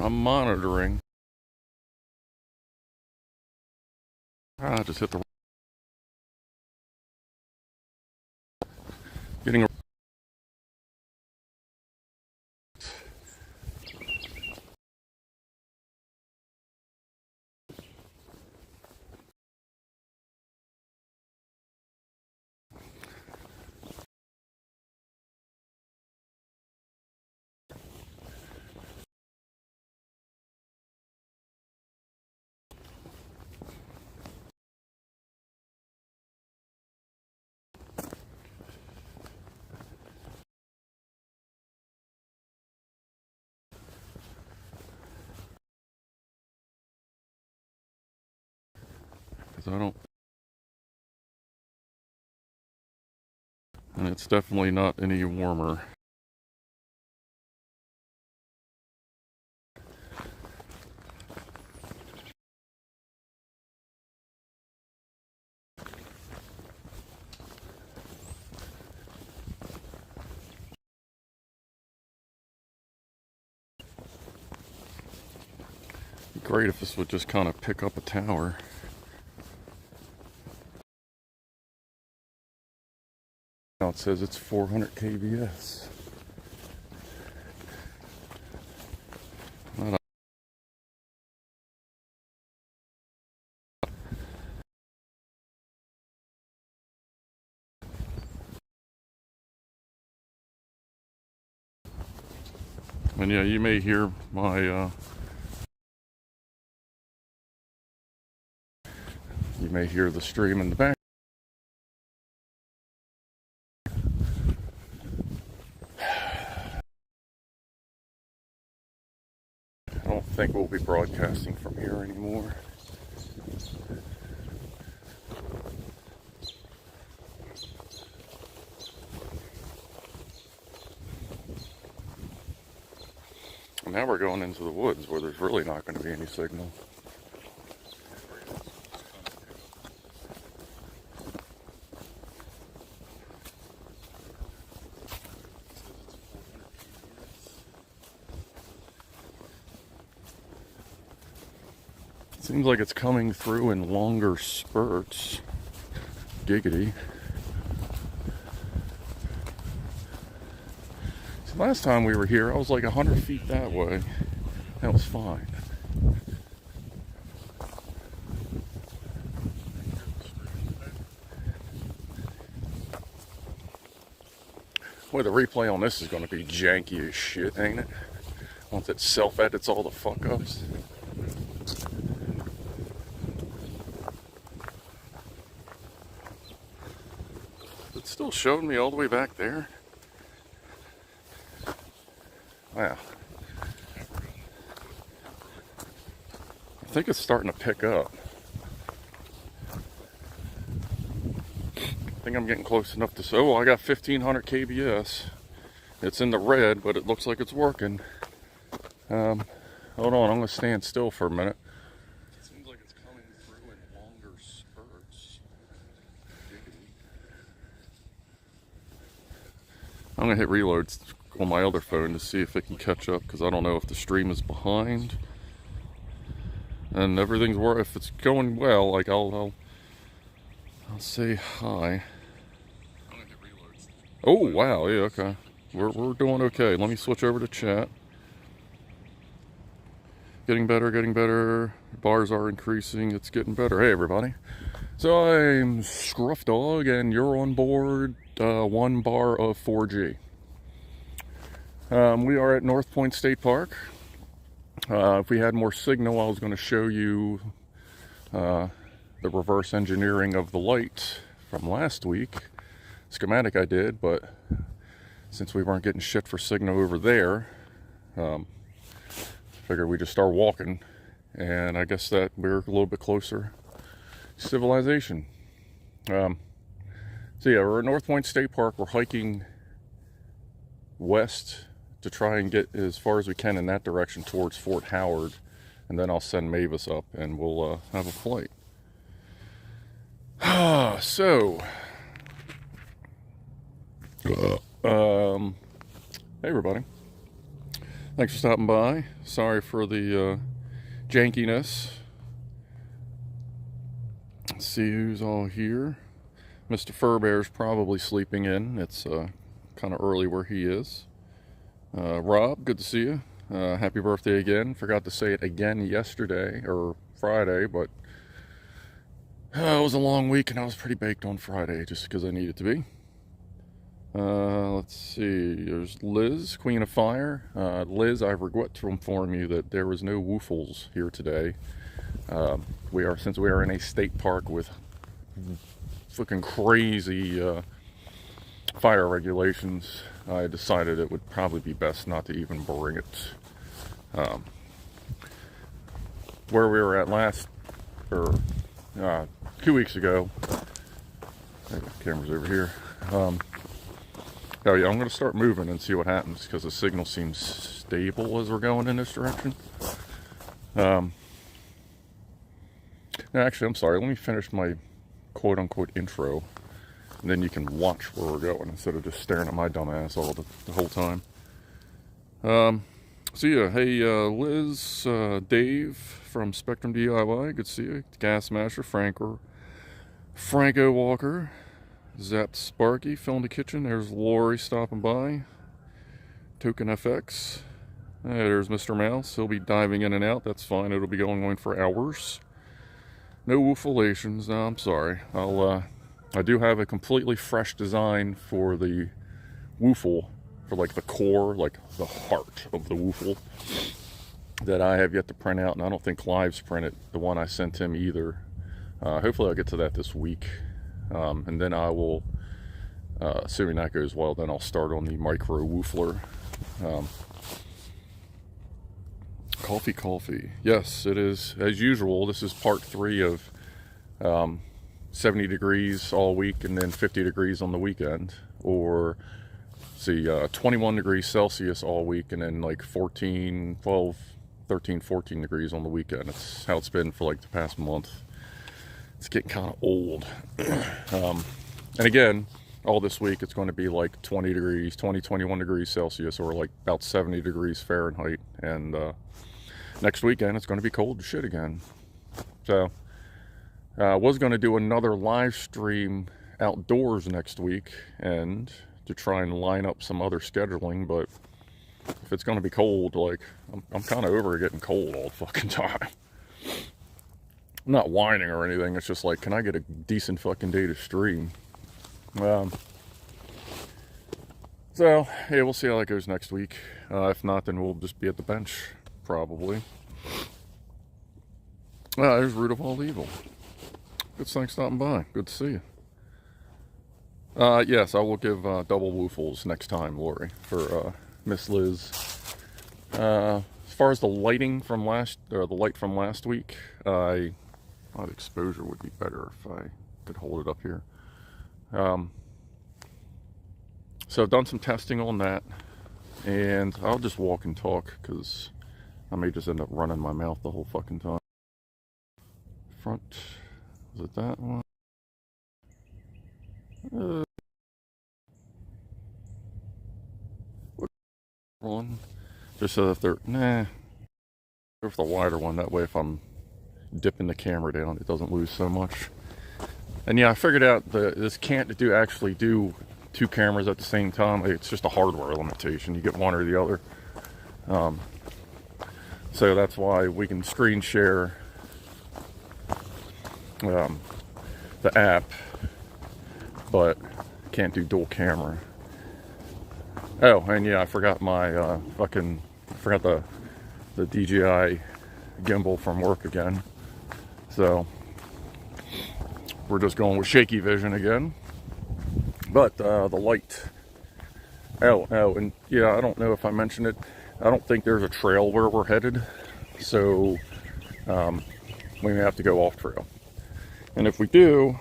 I'm monitoring. I just hit the getting a because I don't, and it's definitely not any warmer. Great if this would just kind of pick up a tower. Now it says it's 400 kbs. And yeah, you may hear my you may hear the stream in the back. I don't think we'll be broadcasting from here anymore. Now we're going into the woods where there's really not going to be any signal. Seems like it's coming through in longer spurts. Giggity. So last time we were here, I was like 100 feet that way. That was fine. Boy, the replay on this is going to be janky as shit, ain't it? Once it self-edits all the fuck-ups. It still showed me all the way back there. Wow. I think it's starting to pick up. I think I'm getting close enough to say, oh, I got 1500 kbs. It's in the red, but it looks like it's working. Hold on, I'm going to stand still for a minute. It seems like it's coming through in longer spurts. I'm going to hit reload on my other phone to see if it can catch up, because I don't know if the stream is behind. And everything's working. If it's going well, like I'll say hi. Oh wow, yeah, okay. We're doing okay. Let me switch over to chat. Getting better, getting better. Bars are increasing. It's getting better. Hey everybody. So I'm Scruff Dog, and you're on board 1 bar of 4G. We are at North Point State Park. If we had more signal, I was going to show you the reverse engineering of the light from last week. Schematic I did, but since we weren't getting shit for signal over there, figured we just start walking, and I guess that we're a little bit closer to civilization. So yeah, we're at North Point State Park. We're hiking west to try and get as far as we can in that direction towards Fort Howard, and then I'll send Mavis up and we'll have a flight. So hey everybody. Thanks for stopping by. Sorry for the jankiness. Let's see who's all here. Mr. Furbear's probably sleeping in. It's kind of early where he is. Rob, good to see you. Happy birthday again. Forgot to say it again yesterday, or Friday, but it was a long week and I was pretty baked on Friday just because I needed to be. Let's see, there's Liz, Queen of Fire. Liz, I regret to inform you that there was no woofles here today. Since we are in a state park with fucking crazy fire regulations, I decided it would probably be best not to even bring it. Where we were at last, or 2 weeks ago, the camera's over here. Oh yeah, I'm going to start moving and see what happens because the signal seems stable as we're going in this direction. Actually, I'm sorry. Let me finish my quote-unquote intro, and then you can watch where we're going instead of just staring at my dumb ass all the whole time. So yeah, hey Liz, Dave from Spectrum DIY, good to see you. Gas Master, Franco Walker, Zapped Sparky, Phil in the kitchen. There's Lori stopping by. Token FX. There's Mr. Mouse. He'll be diving in and out. That's fine. It'll be going on for hours. No woofulations. No, I'm sorry. I do have a completely fresh design for the woofle, for like the core, like the heart of the woofle, that I have yet to print out, and I don't think Clive's printed the one I sent him either. Hopefully I'll get to that this week. And then I will, assuming that goes well, then I'll start on the micro woofler. Coffee. Yes, it is. As usual, this is part 3 of 70 degrees all week and then 50 degrees on the weekend. Or, see, 21 degrees Celsius all week and then like 13, 14 degrees on the weekend. It's how it's been for like the past month. It's getting kind of old. And again, all this week it's going to be like 21 degrees Celsius, or like about 70 degrees Fahrenheit. And next weekend it's going to be cold as shit again. So I was going to do another live stream outdoors next week and to try and line up some other scheduling, but if it's going to be cold, like I'm kind of over getting cold all the fucking time. I'm not whining or anything. It's just like, can I get a decent fucking day to stream? So, yeah, we'll see how that goes next week. If not, then we'll just be at the bench, probably. There's Root of All Evil. Good, thanks for stopping by. Good to see you. Yes, I will give double woofles next time, Lori, for Miss Liz. As far as the lighting from the light from last week, the exposure would be better if I could hold it up here. So I've done some testing on that, and I'll just walk and talk because I may just end up running my mouth the whole fucking time. Front, is it that one? One, just so that they're go for the wider one. That way, if I'm dipping the camera down, it doesn't lose so much. And yeah, I figured out this can't actually do 2 cameras at the same time. It's just a hardware limitation. You get one or the other. So that's why we can screen share the app, but can't do dual camera. Oh, and yeah, I forgot my the DJI gimbal from work again. So we're just going with shaky vision again. But the light. Oh, and yeah, I don't know if I mentioned it. I don't think there's a trail where we're headed, so we may have to go off trail. And if we do,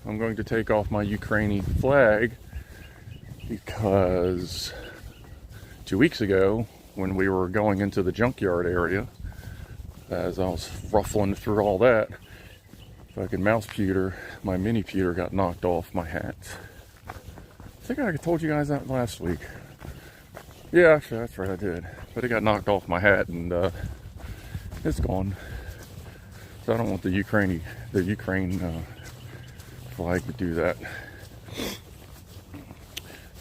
I'm going to take off my Ukrainian flag, because 2 weeks ago, when we were going into the junkyard area, as I was ruffling through all that, fucking mouse pewter, my mini pewter got knocked off my hat. I think I told you guys that last week. Yeah, actually, that's right, I did. But it got knocked off my hat, and it's gone. So I don't want the Ukraine flag to do that.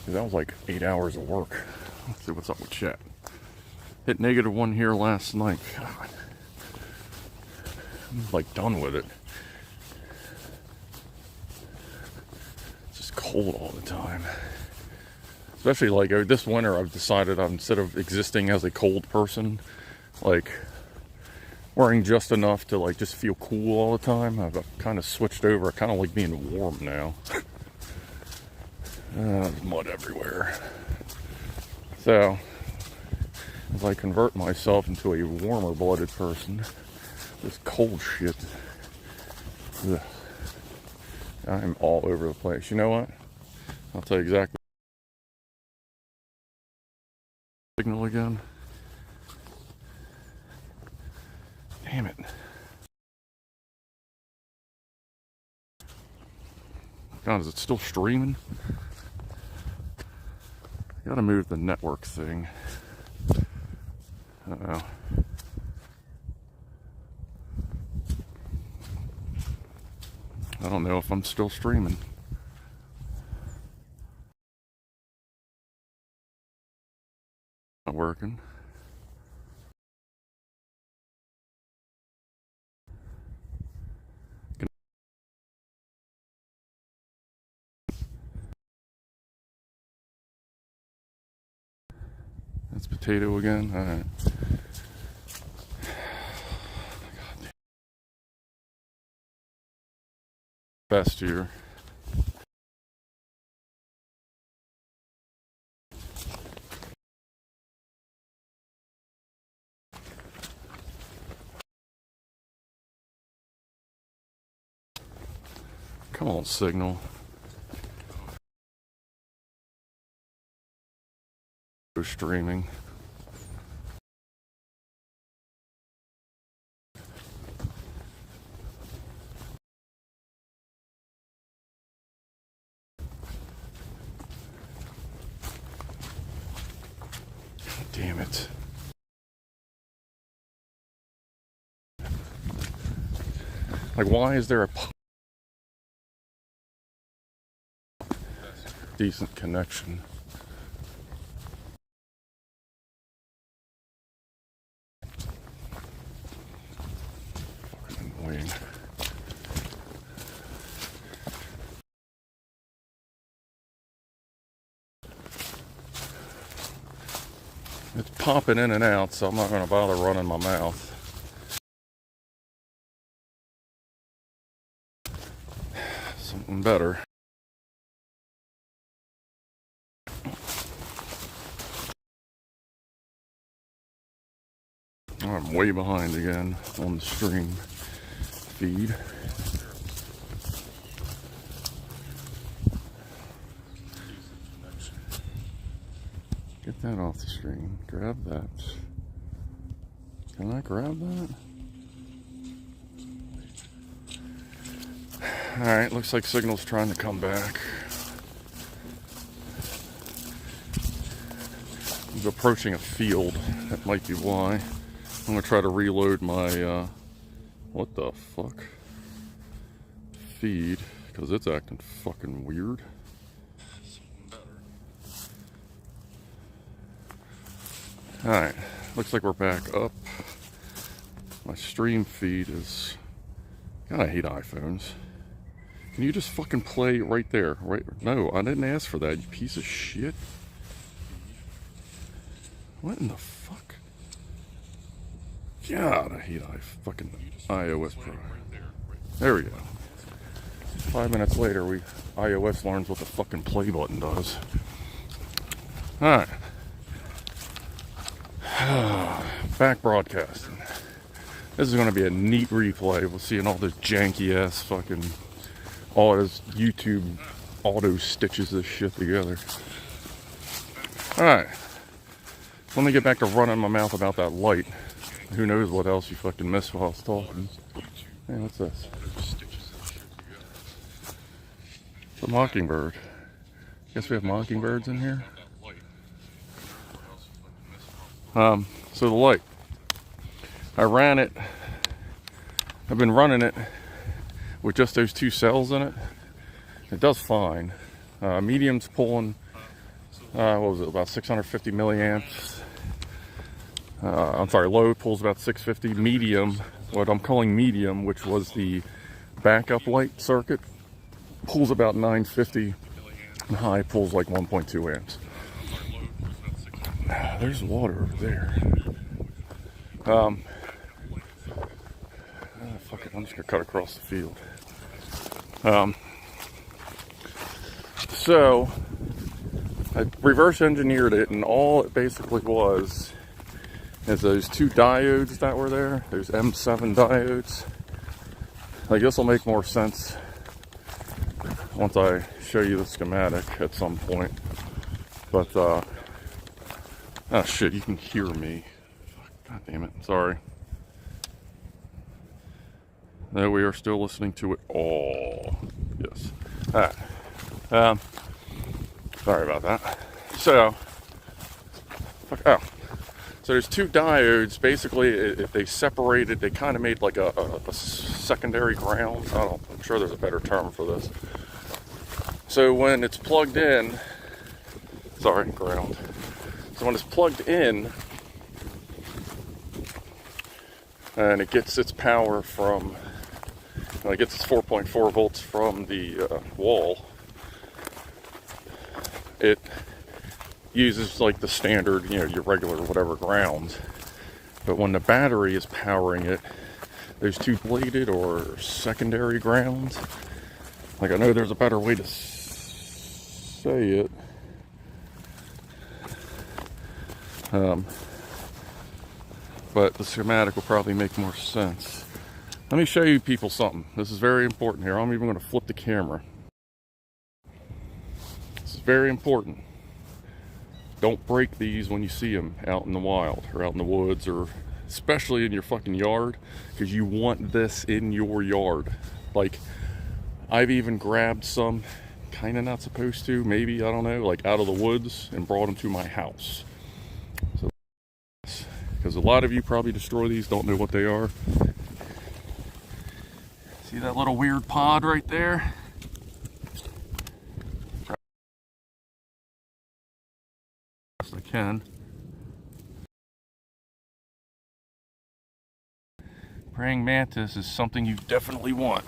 That was like 8 hours of work. Let's see what's up with chat. Hit -1 here last night. God. I'm like done with it. It's just cold all the time. Especially like this winter, I've decided instead of existing as a cold person, like wearing just enough to like just feel cool all the time, I've kind of switched over. I kind of like being warm now. There's mud everywhere. So as I convert myself into a warmer blooded person, this cold shit, ugh, I'm all over the place. You know what? I'll tell you exactly. Signal again. Damn it. God, is it still streaming? I gotta move the network thing. Uh-oh. I don't know if I'm still streaming. Not working. That's potato again. All right. Best here. Come on, signal. Go streaming. Damn it. Like, why is there a decent connection? Fucking annoying. It's popping in and out, so I'm not going to bother running my mouth. Something better. I'm way behind again on the stream feed. Get that off the screen. Grab that. Can I grab that? Alright, looks like signal's trying to come back. He's approaching a field. That might be why. I'm gonna try to reload my, what the fuck? Feed, because it's acting fucking weird. Alright, looks like we're back up. My stream feed is... God, I hate iPhones. Can you just fucking play right there? Right? No, I didn't ask for that, you piece of shit. What in the fuck? God, I hate fucking iOS Pro. There we go. 5 minutes later, iOS learns what the fucking play button does. Alright. Back broadcasting. This is going to be a neat replay. We'll see all this janky ass fucking, all this YouTube auto stitches this shit together. Alright. Let me get back to running my mouth about that light. Who knows what else you fucking missed while I was talking. Hey, what's this? It's a mockingbird. Guess we have mockingbirds in here? So the light, I ran it, I've been running it with just those 2 cells in it. It does fine. Medium's pulling, what was it, about 650 milliamps. I'm sorry, low pulls about 650. Medium, what I'm calling medium, which was the backup light circuit, pulls about 950. And high pulls like 1.2 amps. There's water over there. Fuck it, I'm just gonna cut across the field. So I reverse engineered it, and all it basically was is those 2 diodes that were there, those M7 diodes. Like, this will make more sense once I show you the schematic at some point. But oh shit, you can hear me. God damn it, sorry. No, we are still listening to it all. Yes. Alright. Sorry about that. So, so there's 2 diodes. Basically, they separated, they kind of made like a secondary ground. I'm sure there's a better term for this. So when it's plugged in, ground. So when it's plugged in, and it gets its power from, it gets its 4.4 volts from the wall, it uses like the standard, your regular whatever ground. But when the battery is powering it, there's 2 bladed or secondary grounds. Like, I know there's a better way to say it. But the schematic will probably make more sense. Let me show you people something. This is very important here. I'm even going to flip the camera. This is very important. Don't break these when you see them out in the wild or out in the woods, or especially in your fucking yard, because you want this in your yard. Like, I've even grabbed some, kind of not supposed to, maybe, I don't know, like out of the woods and brought them to my house. So, because a lot of you probably destroy these, don't know what they are. See that little weird pod right there? Best I can. Praying mantis is something you definitely want.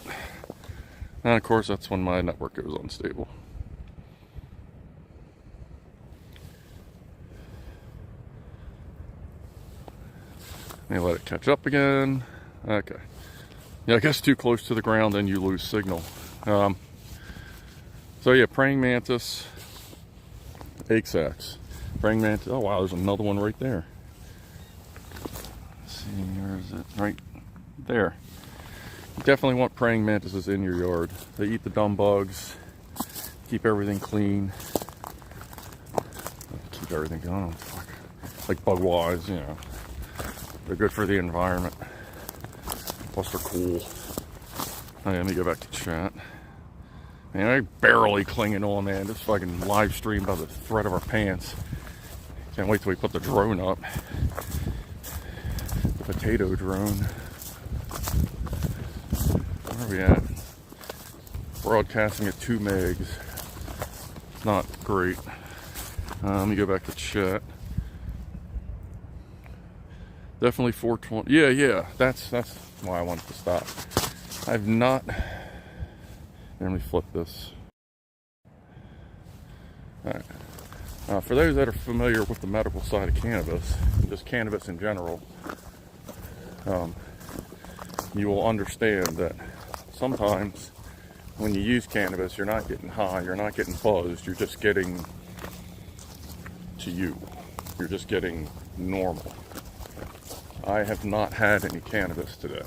And of course, that's when my network goes unstable. Let me let it catch up again. Okay. Yeah, I guess too close to the ground, then you lose signal. So yeah, praying mantis, egg sacs. Praying mantis, oh wow, there's another one right there. Let's see, where is it? Right there. You definitely want praying mantises in your yard. They eat the dumb bugs, keep everything clean, keep everything going. Fuck. Like bug wise, they're good for the environment. Plus they're cool. Okay, let me go back to chat. Man, I'm barely clinging on, man. This fucking live stream by the thread of our pants. Can't wait till we put the drone up. The potato drone. Where are we at? Broadcasting at 2 megs. Not great. Let me go back to chat. Definitely 420. Yeah. That's why I wanted to stop. I've not. Let me flip this. Alright. For those that are familiar with the medical side of cannabis, just cannabis in general, you will understand that sometimes when you use cannabis, you're not getting high, you're not getting buzzed, you're just getting to you. You're just getting normal. I have not had any cannabis today.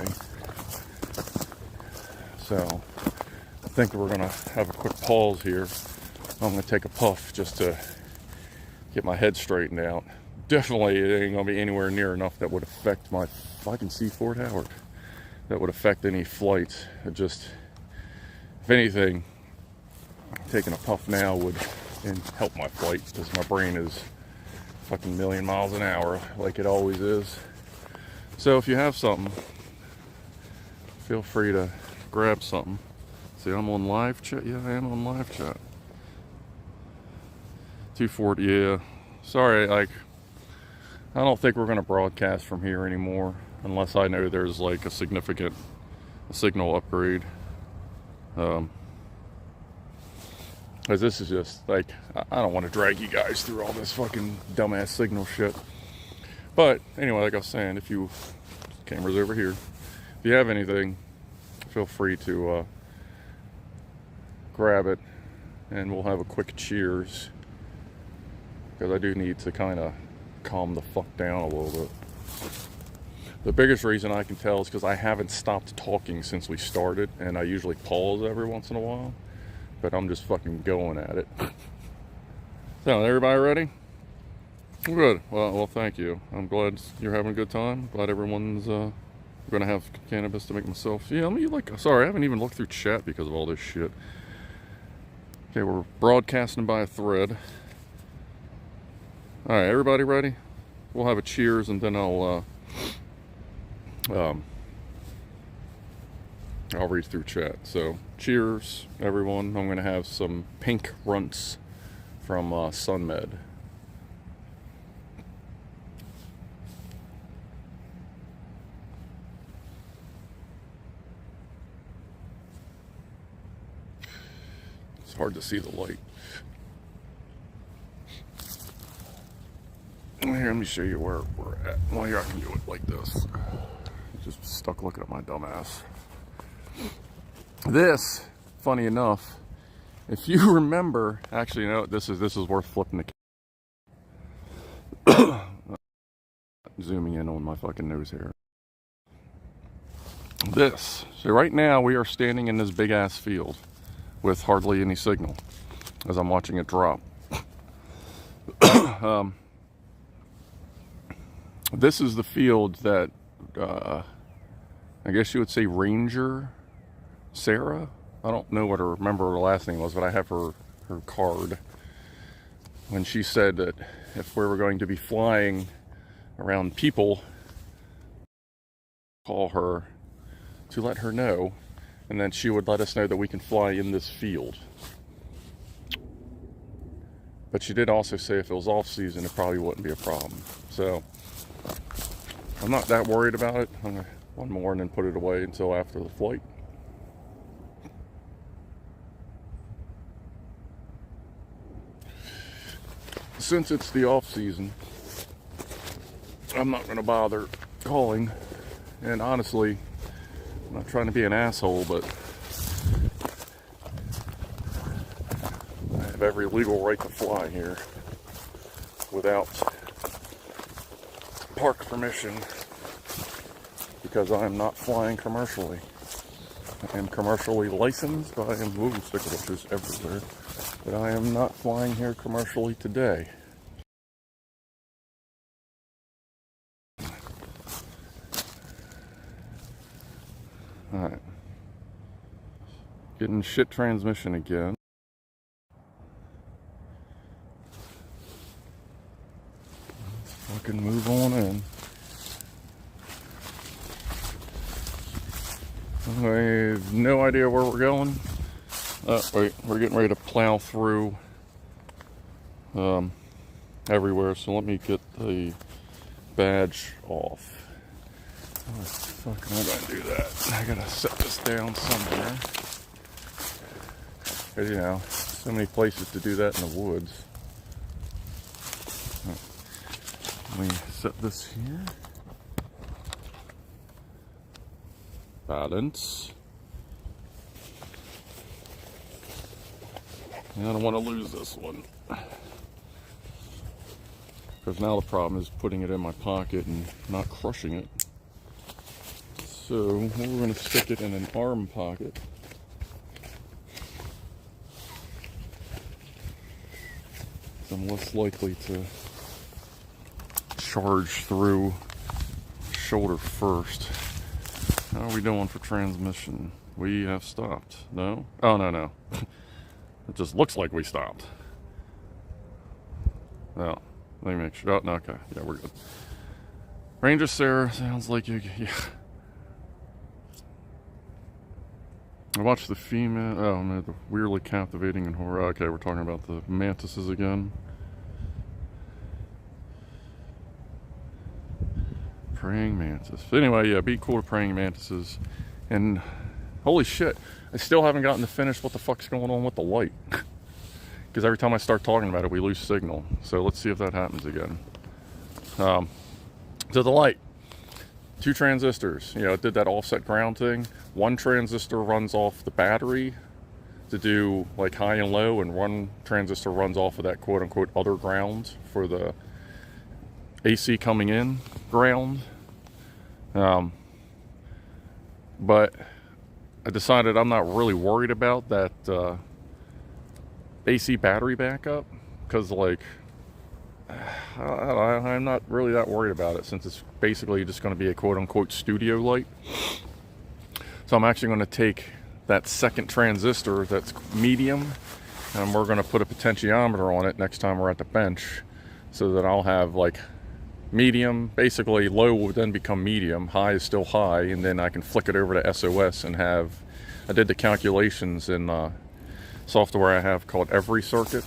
So I think we're going to have a quick pause here. I'm going to take a puff just to get my head straightened out. Definitely it ain't going to be anywhere near enough that would affect my, if I can see Fort Howard, that would affect any flights. It just, if anything, taking a puff now would help my flight because my brain is fucking million miles an hour like it always is. So if you have something, feel free to grab something. See, I'm on live chat. Yeah, I am on live chat. 240, yeah. Sorry, like, I don't think we're going to broadcast from here anymore unless I know there's like a significant signal upgrade. Because this is just like, I don't want to drag you guys through all this fucking dumbass signal shit. But anyway, like I was saying, if you, camera's over here, if you have anything, feel free to grab it and we'll have a quick cheers. Because I do need to kind of calm the fuck down a little bit. The biggest reason I can tell is because I haven't stopped talking since we started, and I usually pause every once in a while, but I'm just fucking going at it. So, everybody ready? Good. Well, thank you. I'm glad you're having a good time. Glad everyone's gonna have cannabis to make myself. Yeah, sorry, I haven't even looked through chat because of all this shit. Okay, we're broadcasting by a thread. All right, everybody ready? We'll have a cheers, and then I'll read through chat. So, cheers, everyone. I'm gonna have some pink runts from SunMed. It's hard to see the light. Here, let me show you where we're at. Well, here, I can do it like this. Just stuck looking at my dumb ass. This, funny enough, if you remember, actually, you know, this is worth flipping the zooming in on my fucking nose hair. So right now we are standing in this big ass field with hardly any signal as I'm watching it drop. This is the field that I guess you would say Ranger Sarah. I don't know what remember her last name was, but I have her card. When she said that if we were going to be flying around people, call her to let her know, and then she would let us know that we can fly in this field. But she did also say if it was off season, it probably wouldn't be a problem. So I'm not that worried about it. I'm gonna one more and then put it away until after the flight. Since it's the off season, I'm not gonna bother calling. And honestly, I'm not trying to be an asshole, but I have every legal right to fly here without park permission, because I am not flying commercially. I am commercially licensed, but I am moving stickers everywhere. But I am not flying here commercially today. Alright. Getting shit transmission again. Let's fucking move on in. I have no idea where we're going. Oh, wait, we're getting ready to plow through everywhere, so let me get the badge off. How the fuck am I going to do that? I gotta set this down somewhere. Because, you know, so many places to do that in the woods. Let me set this here. Balance. And I don't want to lose this one. Because now the problem is putting it in my pocket and not crushing it. So we're going to stick it in an arm pocket. I'm less likely to charge through shoulder first. How are we doing for transmission? We have stopped. No? Oh, no. It just looks like we stopped. Well, Let me make sure. Oh, no, okay. Yeah, we're good. Ranger Sarah, sounds like you. Yeah. I watched the female. Oh, man, the weirdly captivating and horror. Okay, we're talking about the mantises again. Praying mantis. But anyway, yeah, be cool to praying mantises. And holy shit, I still haven't gotten to finish what the fuck's going on with the light. Because every time I start talking about it, we lose signal. So let's see if that happens again. So the light, 2 transistors. You know, it did that offset ground thing. 1 transistor runs off the battery to do like high and low, and 1 transistor runs off of that quote unquote other ground for the AC coming in ground. But I decided I'm not really worried about that AC battery backup, because like I'm not really that worried about it, since it's basically just going to be a quote unquote studio light. So I'm actually going to take that second transistor that's medium, and we're going to put a potentiometer on it next time we're at the bench, so that I'll have like medium, basically low will then become medium, high is still high, and then I can flick it over to SOS and have, I did the calculations in software I have called Every Circuit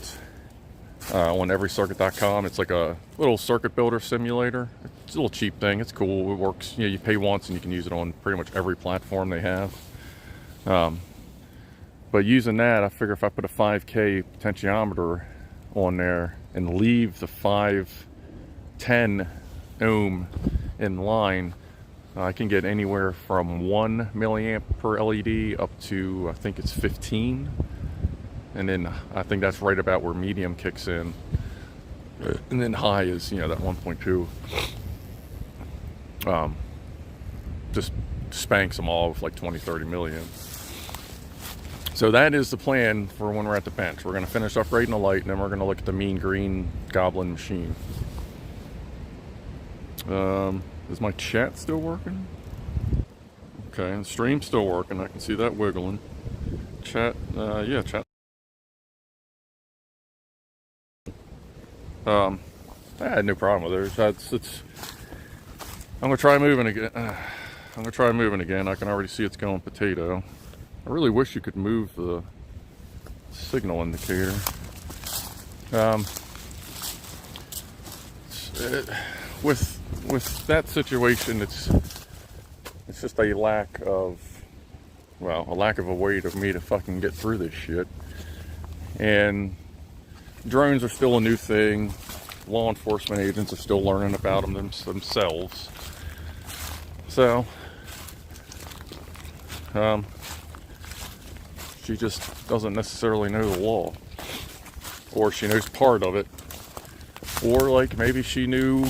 on everycircuit.com. It's like a little circuit builder simulator. It's a little cheap thing. It's cool. It works. You know, you pay once and you can use it on pretty much every platform they have. But using that, I figure if I put a 5K potentiometer on there and leave the 510 ohm in line, I can get anywhere from 1 milliamp per LED up to, I think it's 15. And then I think that's right about where medium kicks in. And then high is, you know, that 1.2. Just spanks them all with like 20, 30 milliamps. So that is the plan for when we're at the bench. We're going to finish upgrading the light, and then we're going to look at the mean green goblin machine. Is my chat still working? Okay, the stream's still working. I can see that wiggling. Chat, yeah, chat. I had no problem with it. I'm gonna try moving again. I can already see it's going potato. I really wish you could move the signal indicator. With that situation, it's just a lack of a way of me to fucking get through this shit. And drones are still a new thing. Law enforcement agents are still learning about them themselves. So, she just doesn't necessarily know the law. Or she knows part of it. Or like maybe she knew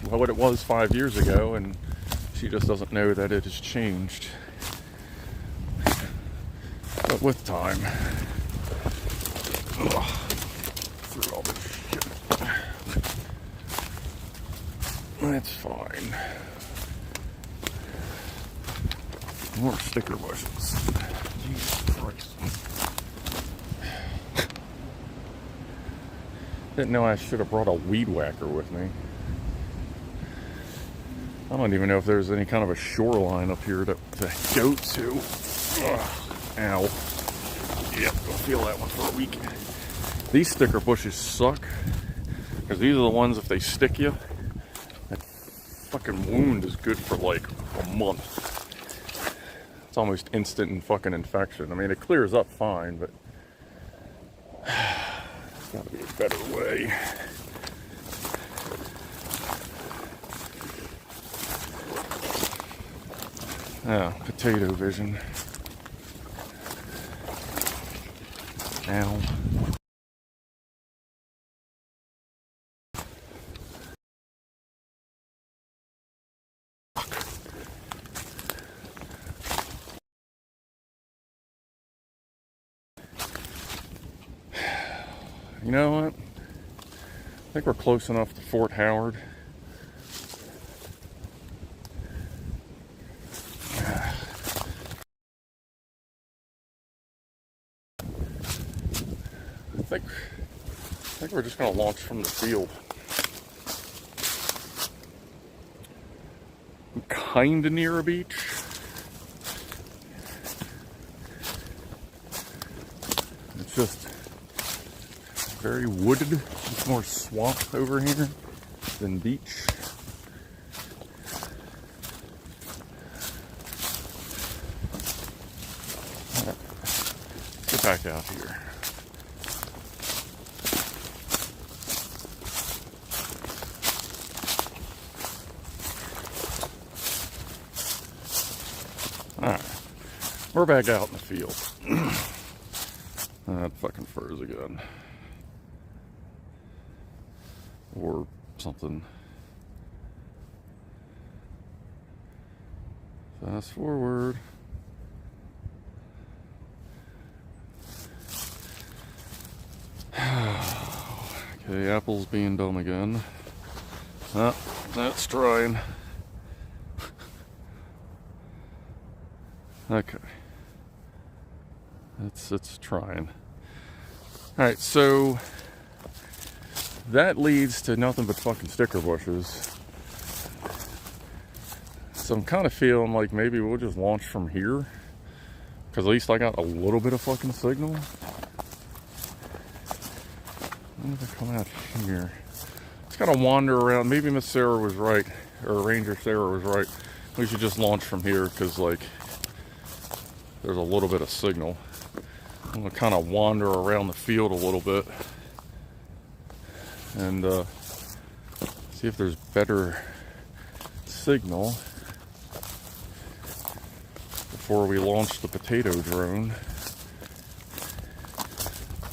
what it was 5 years ago and she just doesn't know that it has changed. But with time, through all this shit, that's fine. More sticker bushes. Jesus Christ. Didn't know I should have brought a weed whacker with me. I don't even know if there's any kind of a shoreline up here to go to. Ugh. Ow. Yep, I'll feel that one for a week. These sticker bushes suck, because these are the ones, if they stick you, that fucking wound is good for like a month. It's almost instant fucking infection. I mean, it clears up fine, but there's gotta be a better way. Ah, potato vision. Ow. You know what? I think we're close enough to Fort Howard. I think we're just going to launch from the field. kind of near a beach. It's just very wooded. It's more swamp over here than beach. All right. Let's get back out here. Alright, we're back out in the field. That fucking froze again. Or something. Fast forward. Okay, Apple's being dumb again. Ah, that's trying. Okay. It's trying. Alright, so that leads to nothing but fucking sticker bushes. So I'm kind of feeling like maybe we'll just launch from here. Because at least I got a little bit of fucking signal. When did I come out here? Just gotta wander around. Maybe Miss Sarah was right. Or Ranger Sarah was right. We should just launch from here because, like, there's a little bit of signal. I'm gonna kind of wander around the field a little bit and see if there's better signal before we launch the potato drone.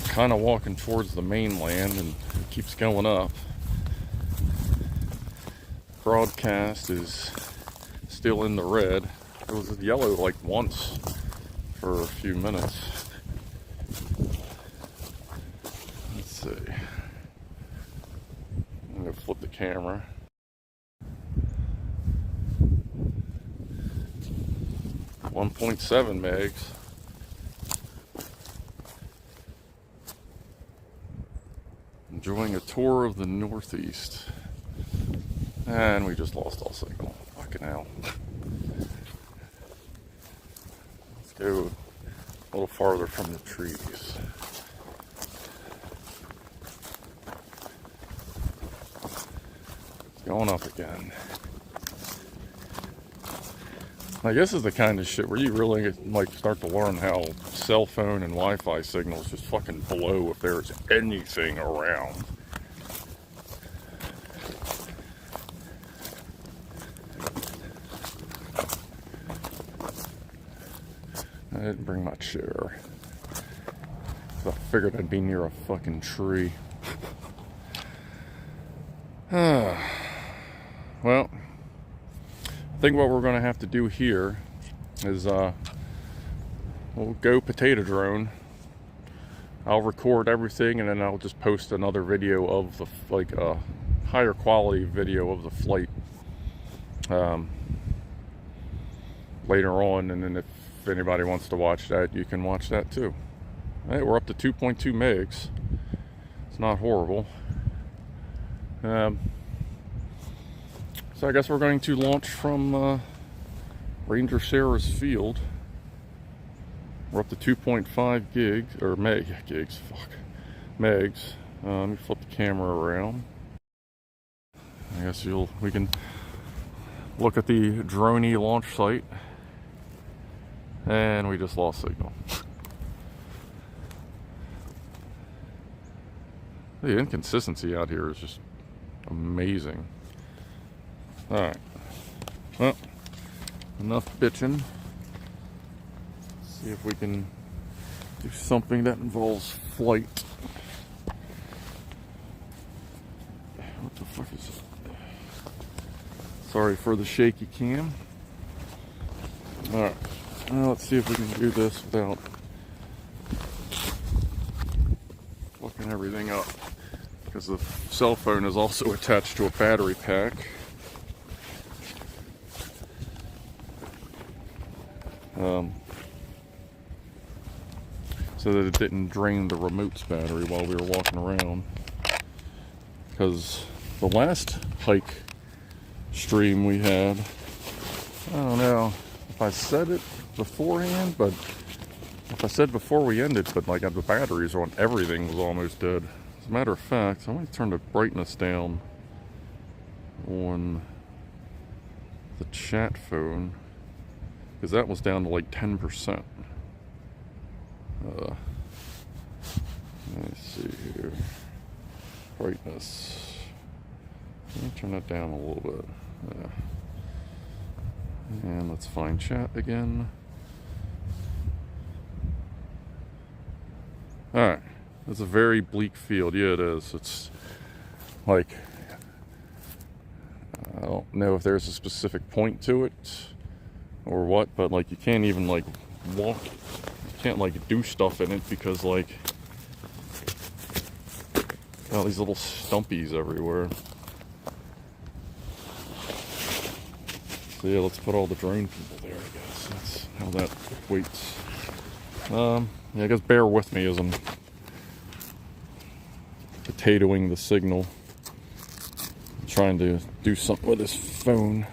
Kind of walking towards the mainland and it keeps going up. Broadcast is still in the red. It was yellow like once for a few minutes. Let's see. I'm gonna flip the camera. .7 megs. Enjoying a tour of the Northeast. And we just lost all signal. Fucking hell. Let's go a little farther from the trees. It's going up again. Like, this is the kind of shit where you really like start to learn how cell phone and Wi-Fi signals just fucking blow if there's anything around. I didn't bring my chair. I figured I'd be near a fucking tree. Well, I think what we're going to have to do here is we'll go potato drone. I'll record everything and then I'll just post another video of the, like, a higher quality video of the flight later on, and then if anybody wants to watch that, you can watch that too. All right, we're up to 2.2 megs. It's not horrible. So I guess we're going to launch from Ranger Sarah's field. We're up to 2.5 gigs, or gigs, fuck, megs. Let me flip the camera around. I guess we can look at the droney launch site. And we just lost signal. The inconsistency out here is just amazing. Alright. Well, enough bitching. Let's see if we can do something that involves flight. What the fuck is it? Sorry for the shaky cam. Alright. Well, let's see if we can do this without fucking everything up. Because the cell phone is also attached to a battery pack. So that it didn't drain the remote's battery while we were walking around. Because the last hike stream we had, I don't know if I said it beforehand, but if I said before we ended, but like the batteries on everything was almost dead. As a matter of fact, I might turn the brightness down on the chat phone, because that was down to like 10%. Let me see here. Brightness. Let me turn that down a little bit. Yeah. And let's find chat again. Alright. It's a very bleak field. Yeah, it is. It's like, I don't know if there's a specific point to it or what, but like you can't even like walk, you can't like do stuff in it because like all these little stumpies everywhere. So yeah, let's put all the drone people there, I guess. That's how that equates. Yeah, I guess bear with me as I'm potatoing the signal. I'm trying to do something with this phone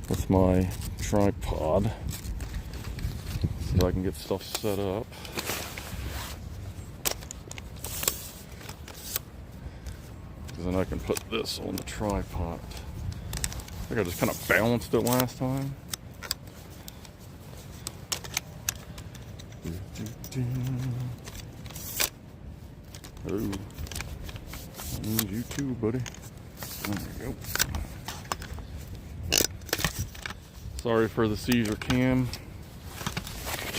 with my tripod. See if I can get stuff set up. Then I can put this on the tripod. I think I just kind of balanced it last time. Oh, I need you too, buddy. There we go. Sorry for the seizure cam.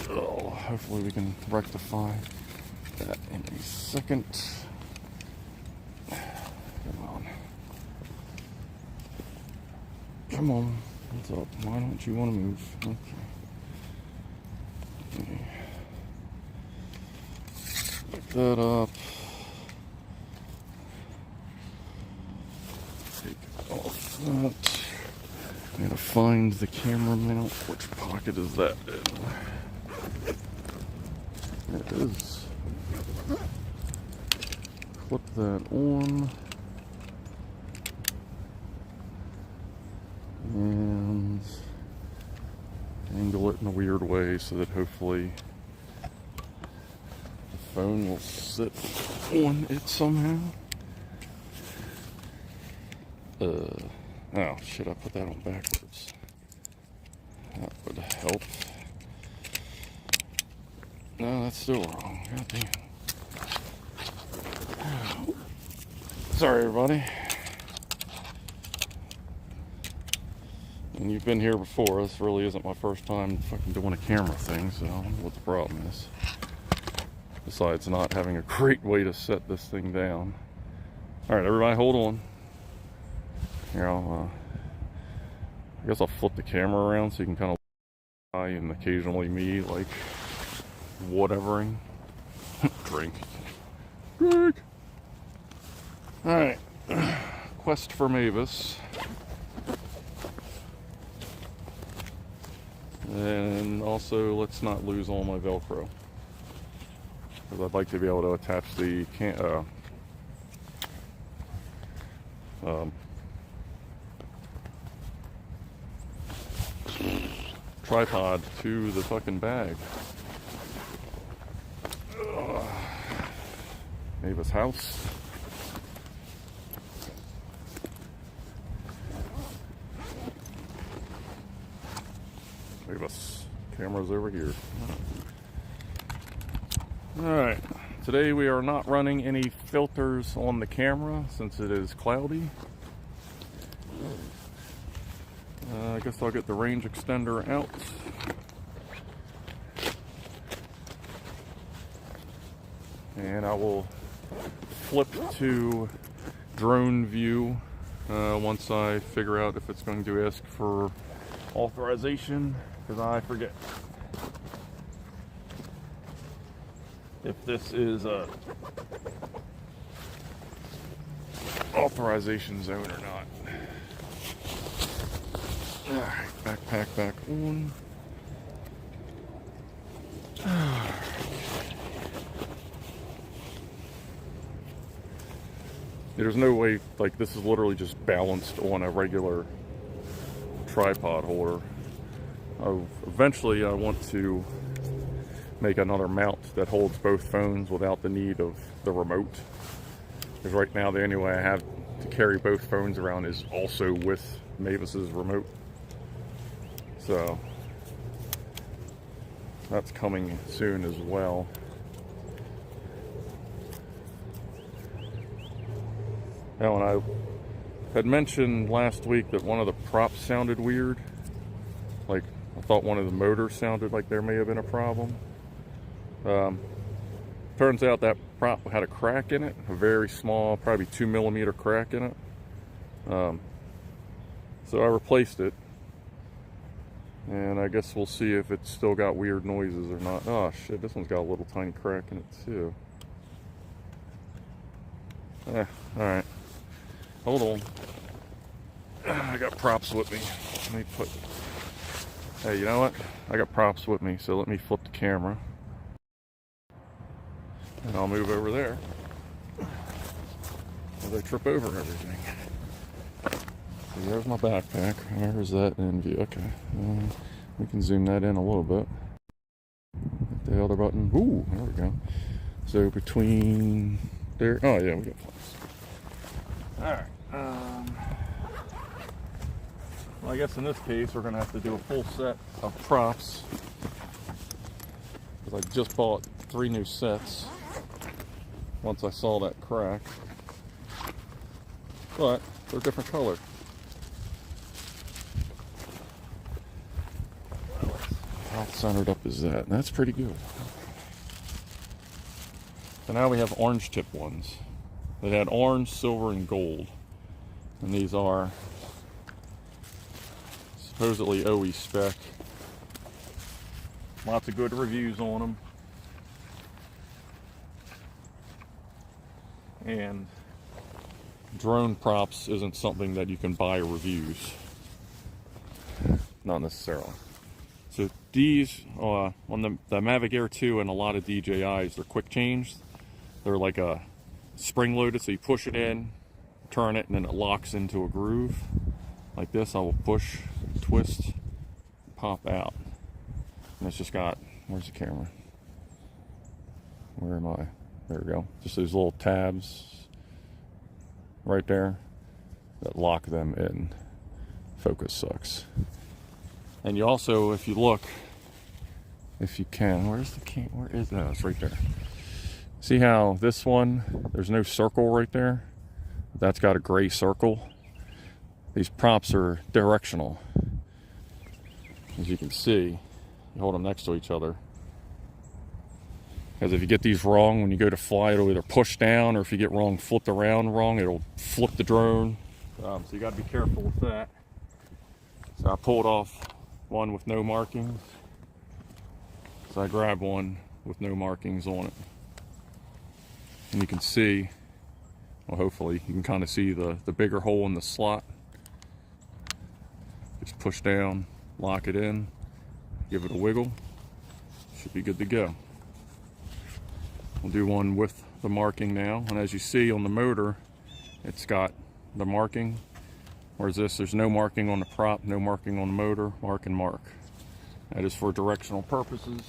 Oh, hopefully we can rectify that in a second. Come on, what's up? Why don't you want to move? Okay. Pick that up. Take off that. I'm gonna find the camera mount. Which pocket is that in? There it is. Clip that on. And angle it in a weird way so that hopefully the phone will sit on it somehow. Oh shit, I put that on backwards. That would help. No, that's still wrong. God damn. Sorry, everybody. And you've been here before. This really isn't my first time fucking doing a camera thing, so I don't know what the problem is. Besides not having a great way to set this thing down. Alright, everybody hold on. Here, I guess I'll flip the camera around so you can kind of eye and occasionally me, like, whatevering. Drink. Alright. Quest for Mavis. And also, let's not lose all my Velcro. Because I'd like to be able to attach the tripod to the fucking bag. Mavis house. Mavis. Camera's over here. Alright. Today we are not running any filters on the camera since it is cloudy. I guess I'll get the range extender out. And I will flip to drone view once I figure out if it's going to ask for authorization, because I forget if this is a authorization zone or not. Alright, backpack back on. There's no way, like, this is literally just balanced on a regular tripod holder. Eventually I want to make another mount that holds both phones without the need of the remote. Because right now the only way I have to carry both phones around is also with Mavis's remote. So that's coming soon as well. Now, when I had mentioned last week that one of the props sounded weird, like I thought one of the motors sounded like there may have been a problem. Turns out that prop had a crack in it, a very small, probably 2mm crack in it. So I replaced it, and I guess we'll see if it's still got weird noises or not. Oh shit, this one's got a little tiny crack in it too. Alright. Hold on. I got props with me. Let me put... Hey, you know what? I got props with me, so let me flip the camera. And I'll move over there as I trip over everything. So there's my backpack. There's that in view. Okay. We can zoom that in a little bit. Hit the other button. Ooh, there we go. So between there... Oh, yeah, we got plenty. Alright. Well, I guess in this case, we're going to have to do a full set of props. Because I just bought 3 new sets once I saw that crack. But they're different color. How centered up is that? That's pretty good. So now we have orange tip ones. They had orange, silver, and gold. And these are supposedly OE spec. Lots of good reviews on them. And drone props isn't something that you can buy reviews. Not necessarily. So these, on the Mavic Air 2 and a lot of DJIs, they're quick change. They're like a spring loaded, so you push it in, turn it, and then it locks into a groove. Like this, I will push, twist, pop out. And it's just got, where's the camera? Where am I? There we go. Just those little tabs right there that lock them in. Focus sucks. And you also, if you look, if you can, where's the camera? Where is that? It's right there. See how this one, there's no circle right there? That's got a gray circle. These props are directional. As you can see, you hold them next to each other. Because if you get these wrong, when you go to fly, it'll either push down, or if you get wrong, flipped around wrong, it'll flip the drone. So you got to be careful with that. So I pulled off one with no markings. So I grabbed one with no markings on it. And you can see, well, hopefully you can kind of see the bigger hole in the slot. Just push down, lock it in, give it a wiggle. Should be good to go. We'll do one with the marking now. And as you see on the motor, it's got the marking. Whereas this, there's no marking on the prop, no marking on the motor, mark and mark. That is for directional purposes.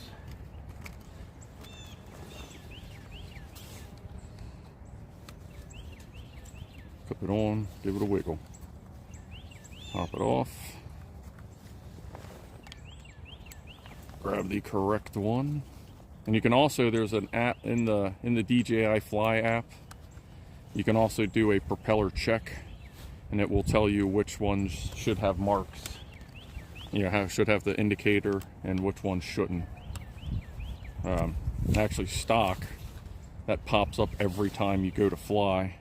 Clip it on, give it a wiggle. Pop it off. Grab the correct one. And you can also, there's an app in the DJI Fly app. You can also do a propeller check, and it will tell you which ones should have marks. You know, should have the indicator, and which ones shouldn't. Actually, stock, that pops up every time you go to fly.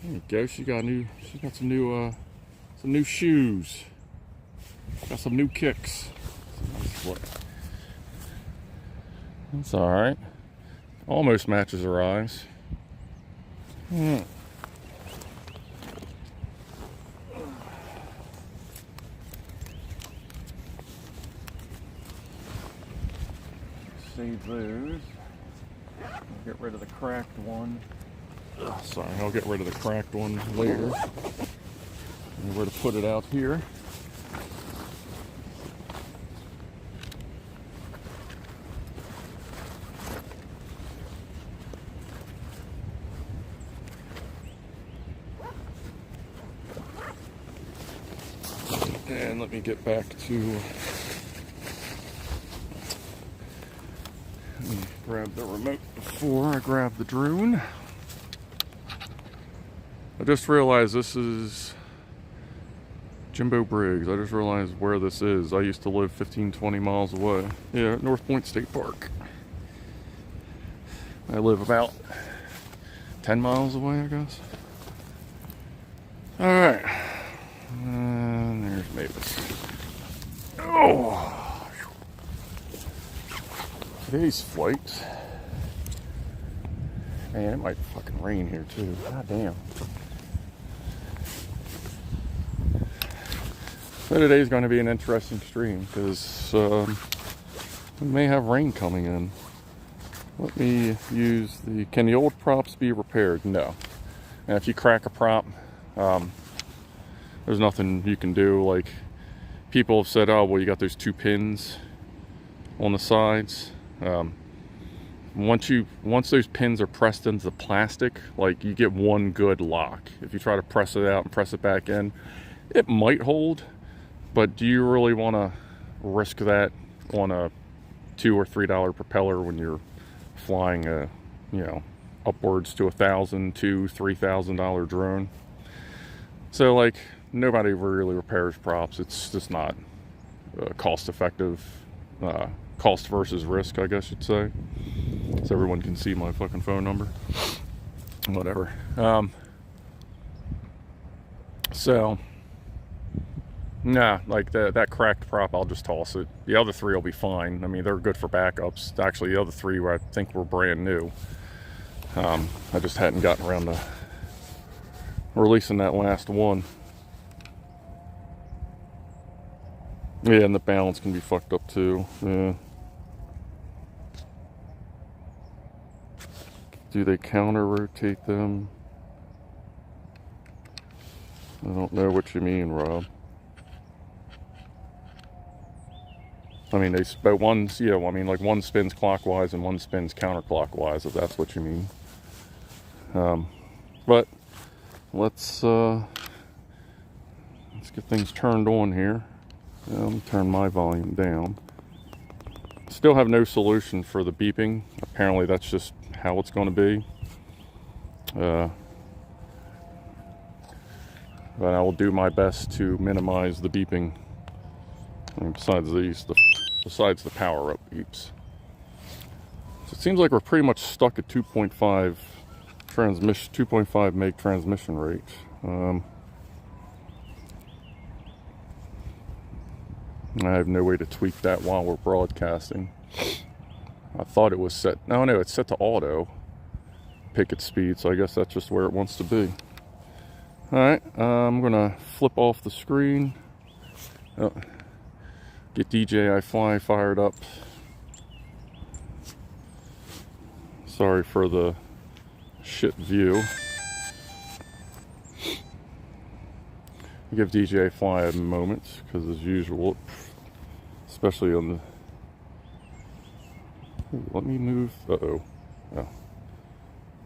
There you go. She got some new shoes. Got some new kicks. That's all right. Almost matches her eyes. Save those. I'll get rid of the cracked one. Sorry, I'll get rid of the cracked one later. And where to put it out here. And let me get back to, let me grab the remote before I grab the drone. I just realized this is Jimbo Briggs. I just realized where this is. I used to live 15-20 miles away. Yeah, North Point State Park. I live about 10 miles away, I guess. Alright. And there's Mavis. Oh! Today's flight. Man, it might fucking rain here too. God damn. So today's going to be an interesting stream because we may have rain coming in. Let me use the, can the old props be repaired? No. And if you crack a prop, there's nothing you can do. Like, people have said, oh, well, you got those 2 pins on the sides. Once those pins are pressed into the plastic, like, you get one good lock. If you try to press it out and press it back in, it might hold, but do you really want to risk that on a $2 or $3 propeller when you're flying a, you know, upwards to $1,000, $2,000, $3,000 drone? So, like, nobody really repairs props. It's just not cost effective. Cost versus risk, I guess you'd say. So everyone can see my fucking phone number. Whatever. So, nah, like that cracked prop, I'll just toss it. The other 3 will be fine. I mean, they're good for backups. Actually, the other 3 I think were brand new. I just hadn't gotten around to releasing that last one. Yeah, and the balance can be fucked up too. Yeah. Do they counter rotate them? I don't know what you mean, Rob. I mean, but one's, yeah, I mean, like, one spins clockwise and one spins counterclockwise, if that's what you mean. But let's get things turned on here. Let me turn my volume down. Still have no solution for the beeping. Apparently that's just how it's going to be. But I will do my best to minimize the beeping. And besides these, besides the power-up beeps. So it seems like we're pretty much stuck at 2.5 transmission, 2.5 meg transmission rate. I have no way to tweak that while we're broadcasting. I thought it was set. No, it's set to auto picket speed, so I guess that's just where it wants to be. Alright, I'm gonna flip off the screen. Oh, get DJI Fly fired up. Sorry for the shit view. Give DJI Fly a moment, because as usual, especially on the... Ooh, let me move... Uh-oh. Oh.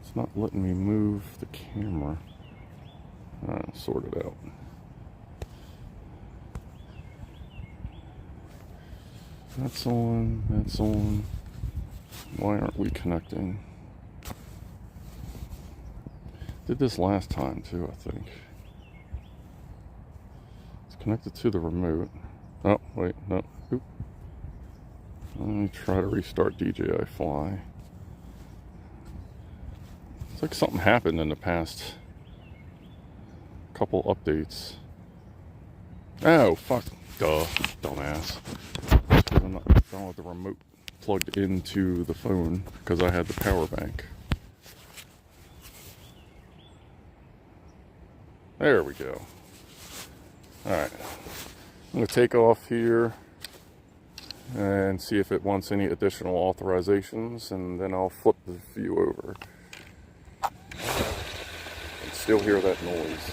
It's not letting me move the camera. Alright, sort it out. That's on, that's on. Why aren't we connecting? Did this last time too, I think. Connected to the remote. Oh, wait, no. Oop. Let me try to restart DJI Fly. It's like something happened in the past couple updates. Oh, fuck. Duh. Dumbass. I'm not done with the remote plugged into the phone because I had the power bank. There we go. Alright, I'm going to take off here and see if it wants any additional authorizations, and then I'll flip the view over. I can still hear that noise.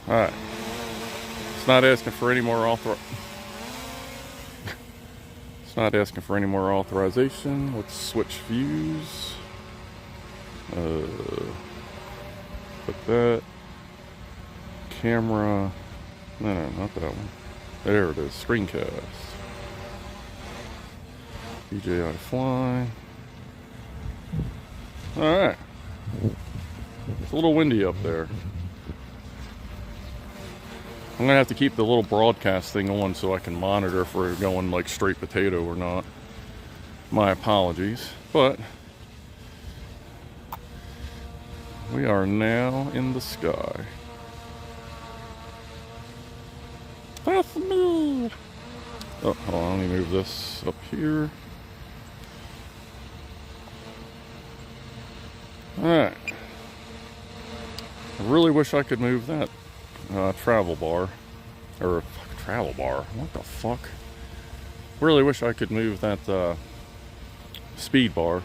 Alright. It's not asking for any more It's not asking for any more authorization. Let's switch views. Put that. Camera. No, not that one. There it is. Screencast. DJI Fly. Alright. It's a little windy up there. I'm going to have to keep the little broadcast thing on so I can monitor if we're going like straight potato or not. My apologies. But we are now in the sky. That's me! Oh, hold on, let me move this up here. Alright. I really wish I could move that travel bar. Or, travel bar? What the fuck? Really wish I could move that speed bar.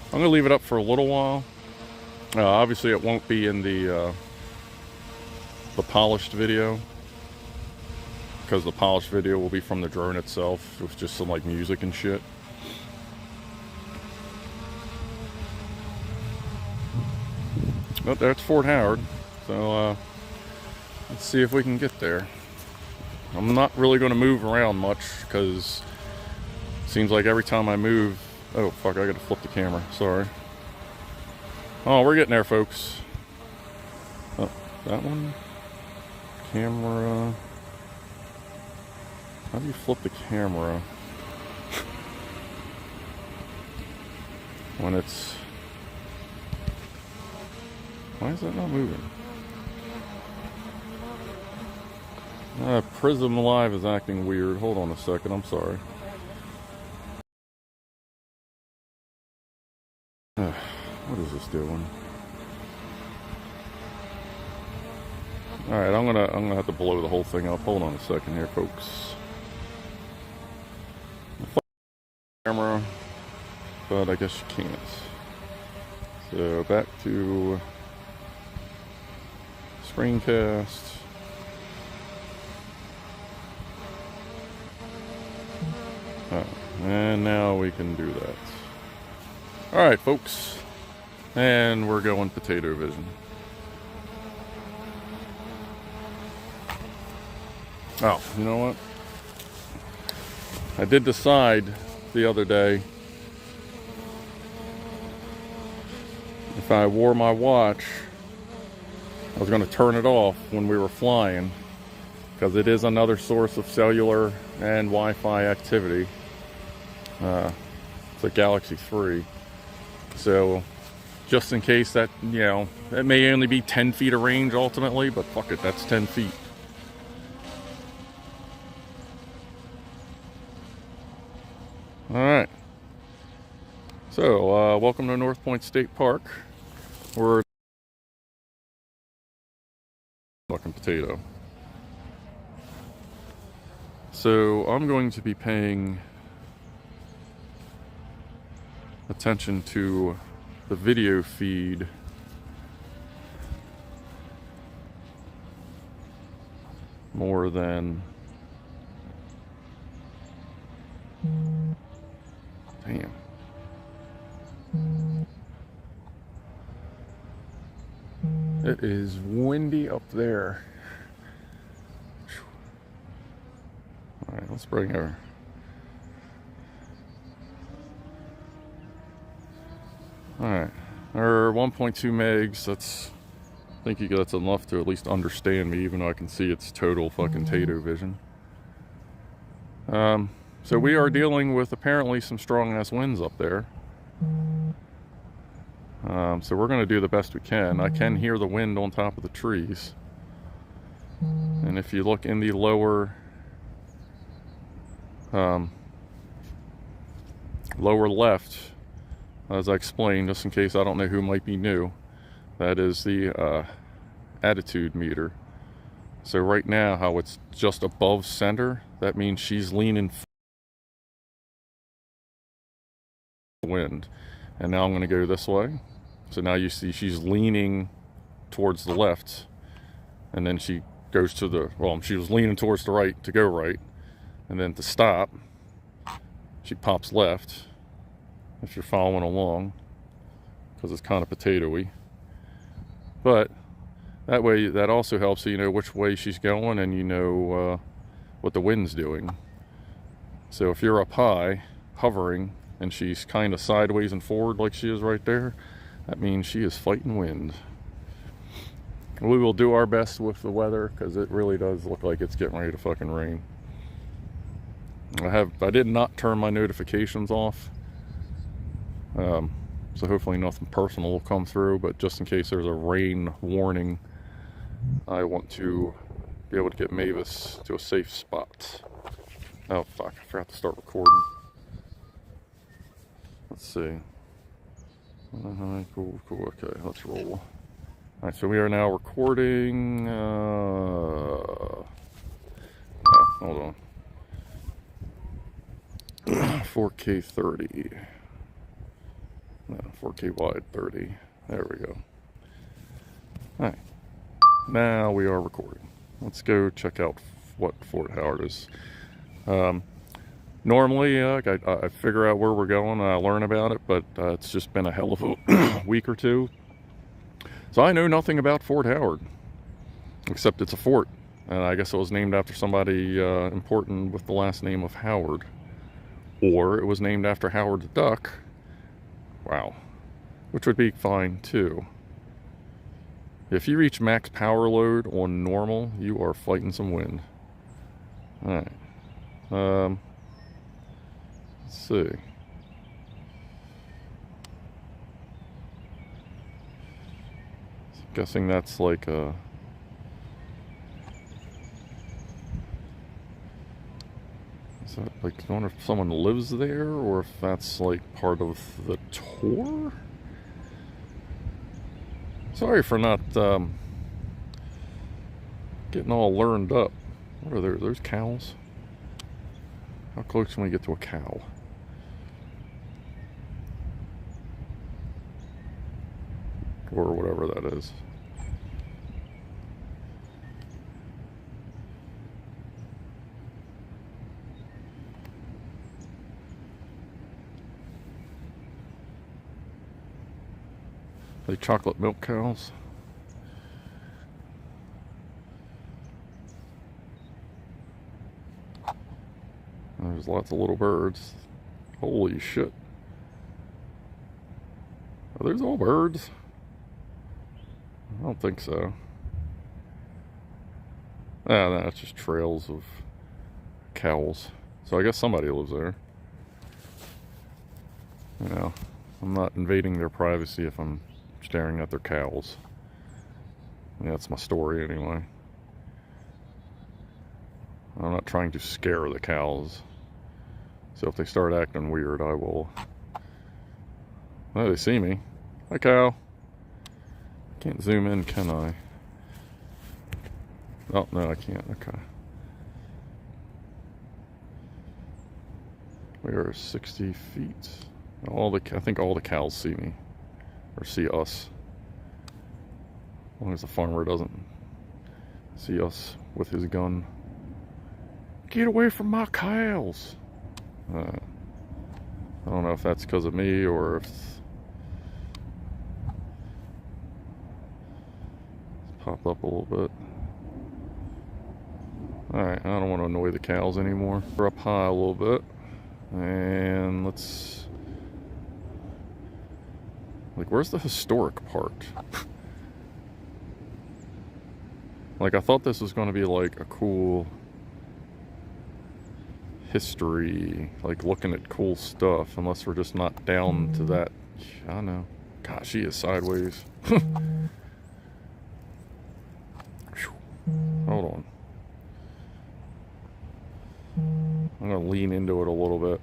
I'm going to leave it up for a little while. Obviously it won't be in the polished video, because the polished video will be from the drone itself with just some like music and shit. Oh, that's Fort Howard, so let's see if we can get there. I'm not really going to move around much because it seems like every time I move... Oh fuck, I gotta flip the camera, sorry. Oh, we're getting there, folks. Oh, that one. Camera. How do you flip the camera when it's... Why is that not moving? Prism Live is acting weird. Hold on a second, I'm sorry. What is this doing? Alright, I'm gonna have to blow the whole thing up. Hold on a second here, folks. Camera, but I guess you can't. So back to screencast. And now we can do that. Alright, folks. And we're going potato vision. Oh, you know what? I did decide the other day if I wore my watch, I was going to turn it off when we were flying, because it is another source of cellular and Wi-Fi activity. It's a Galaxy 3. So, just in case that, you know, it may only be 10 feet of range ultimately, but fuck it, that's 10 feet. Alright. So, welcome to North Point State Park. We're fucking potato. So, I'm going to be paying attention to the video feed more than... Damn. It is windy up there. Alright, let's bring our... Alright, our 1.2 megs, that's... I think that's enough to at least understand me, even though I can see it's total fucking tato vision. So we are dealing with apparently some strong-ass winds up there. So we're going to do the best we can. I can hear the wind on top of the trees. And if you look in the lower left, as I explained, just in case I don't know who might be new, that is the attitude meter. So right now, how it's just above center, that means she's leaning wind. And now I'm going to go this way. So now you see she's leaning towards the left. and then she goes to the, well, she was leaning towards the right to go right, and then to stop, she pops left, if you're following along, because it's kind of potatoey. But that way, that also helps so you know which way she's going, and you know what the wind's doing. So if you're up high, hovering, and she's kind of sideways and forward like she is right there, that means she is fighting wind. We will do our best with the weather, because it really does look like it's getting ready to fucking rain. I did not turn my notifications off, so hopefully nothing personal will come through, but just in case there's a rain warning, I want to be able to get Mavis to a safe spot. Oh fuck, I forgot to start recording. Let's see. Cool, okay, let's roll. Alright, so we are now recording, hold on. 4K 30. No, 4K wide 30. There we go. Alright, now we are recording. Let's go check out what Fort Howard is. Normally, I figure out where we're going and I learn about it, but it's just been a hell of a week or two. So I know nothing about Fort Howard, except it's a fort. And I guess it was named after somebody important with the last name of Howard. Or it was named after Howard the Duck. Wow. Which would be fine too. If you reach max power load on normal, you are fighting some wind. Alright. Let's see. Guessing that's like a... Is that like, I wonder if someone lives there, or if that's like part of the tour? Sorry for not getting all learned up. What are there? There's cows? How close can we get to a cow? Or whatever that is. Are they chocolate milk cows? There's lots of little birds. Holy shit. Are those all birds? I don't think so. Ah, that's just trails of cows. So I guess somebody lives there. You know, I'm not invading their privacy if I'm staring at their cows. Yeah, that's my story anyway. I'm not trying to scare the cows. So if they start acting weird, I will... Oh, they see me. Hi, cow. Can't zoom in, can I? Oh, no, I can't. Okay. We are 60 feet. I think all the cows see me. Or see us. As long as the farmer doesn't see us with his gun. Get away from my cows! I don't know if that's because of me or if it's pop up a little bit. Alright, I don't want to annoy the cows anymore. We're up high a little bit. And let's... Like, where's the historic part? Like, I thought this was going to be like a cool history, like looking at cool stuff, unless we're just not down to that. I don't know. Gosh, she is sideways. Hold on. I'm going to lean into it a little bit.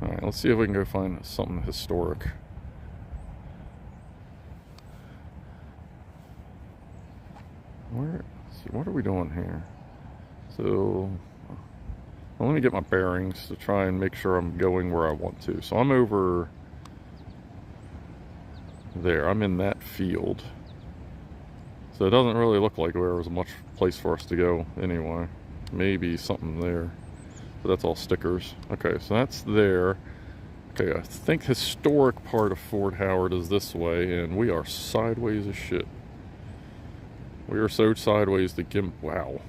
Alright, let's see if we can go find something historic. What are we doing here? So, well, let me get my bearings to try and make sure I'm going where I want to. So I'm over there. I'm in that field. So it doesn't really look like there was much place for us to go anyway. Maybe something there. But that's all stickers. Okay, so that's there. Okay, I think historic part of Fort Howard is this way, and we are sideways as shit. We are so sideways to Gimp. Wow.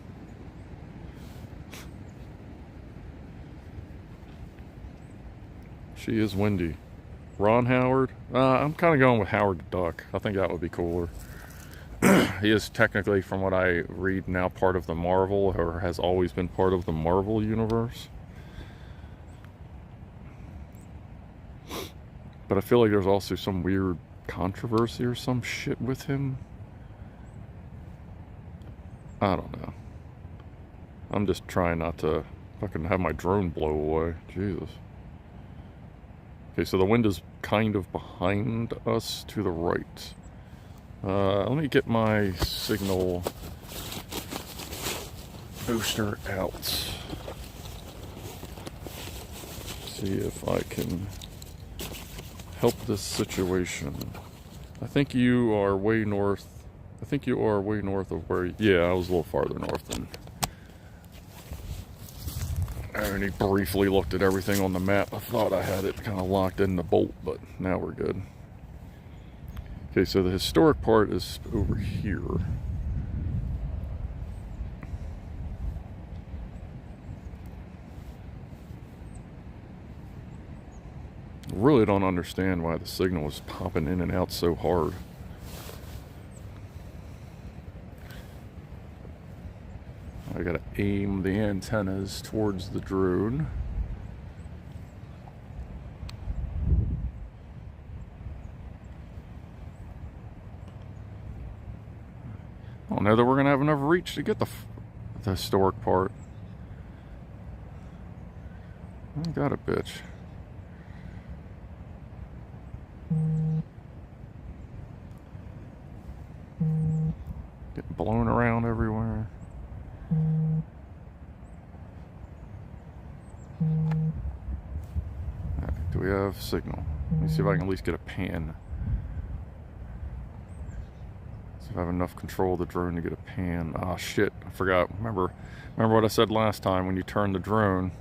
She is windy. Ron Howard? I'm kind of going with Howard the Duck. I think that would be cooler. He is technically, from what I read now, part of the Marvel, or has always been part of the Marvel universe. But I feel like there's also some weird controversy or some shit with him. I don't know. I'm just trying not to fucking have my drone blow away. Jesus. Okay, so the wind is kind of behind us to the right. Let me get my signal booster out. See if I can help this situation. I think you are way north. I think you are way north of where... Yeah, I was a little farther north than... I only briefly looked at everything on the map. I thought I had it kind of locked in the bolt, but now we're good. Okay, so the historic part is over here. Really don't understand why the signal is popping in and out so hard. I gotta aim the antennas towards the drone. I don't know that we're gonna have enough reach to get the historic part. I got a bitch. Getting blown around everywhere. Right, do we have signal? Let me see if I can at least get a pan. See if I have enough control of the drone to get a pan. Ah, shit, I forgot. Remember what I said last time, when you turn the drone,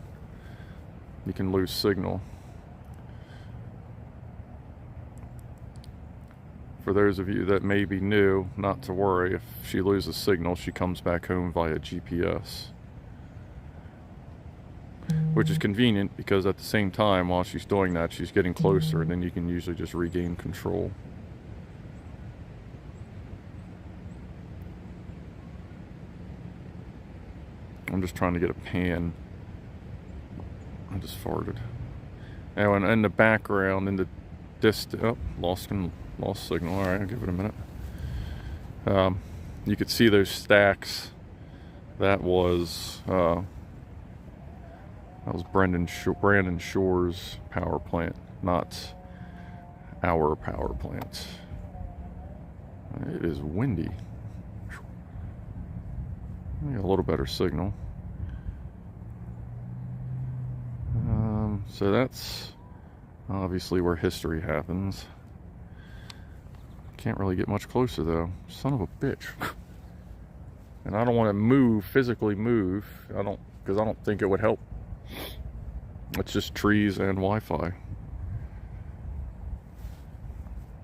you can lose signal. For those of you that may be new, not to worry. If she loses signal, she comes back home via GPS. Which is convenient, because at the same time, while she's doing that, she's getting closer, and then you can usually just regain control. I'm just trying to get a pan. I just farted. Now, and in the background, in the distance... Oh, lost signal. Alright, I'll give it a minute. You could see those stacks. That was Brandon Shore's power plant, not our power plant. It is windy. I got a little better signal. So that's obviously where history happens. Can't really get much closer though. Son of a bitch. And I don't want to physically move. Because I don't think it would help. It's just trees and Wi-Fi.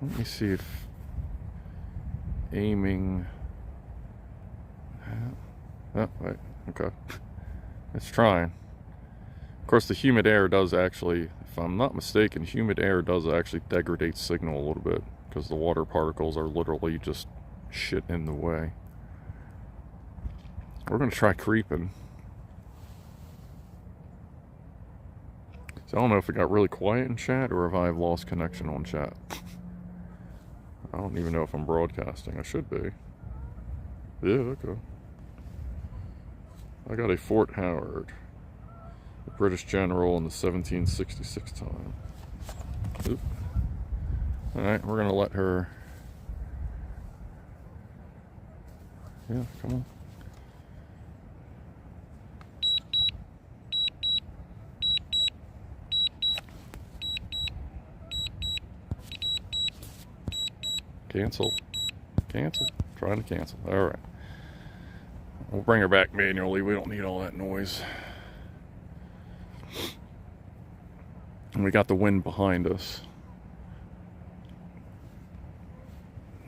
Let me see if aiming... Oh, wait, okay. It's trying. Of course, the humid air does actually, if I'm not mistaken, humid air does actually degrade signal a little bit, because the water particles are literally just shit in the way. We're going to try creeping. So I don't know if it got really quiet in chat or if I've lost connection on chat. I don't even know if I'm broadcasting. I should be. Yeah, okay. I got a Fort Howard, a British general in the 1766 time. Oop. Alright, we're gonna let her... Yeah, come on. Cancel. Cancel. Trying to cancel. Alright. We'll bring her back manually. We don't need all that noise. And we got the wind behind us.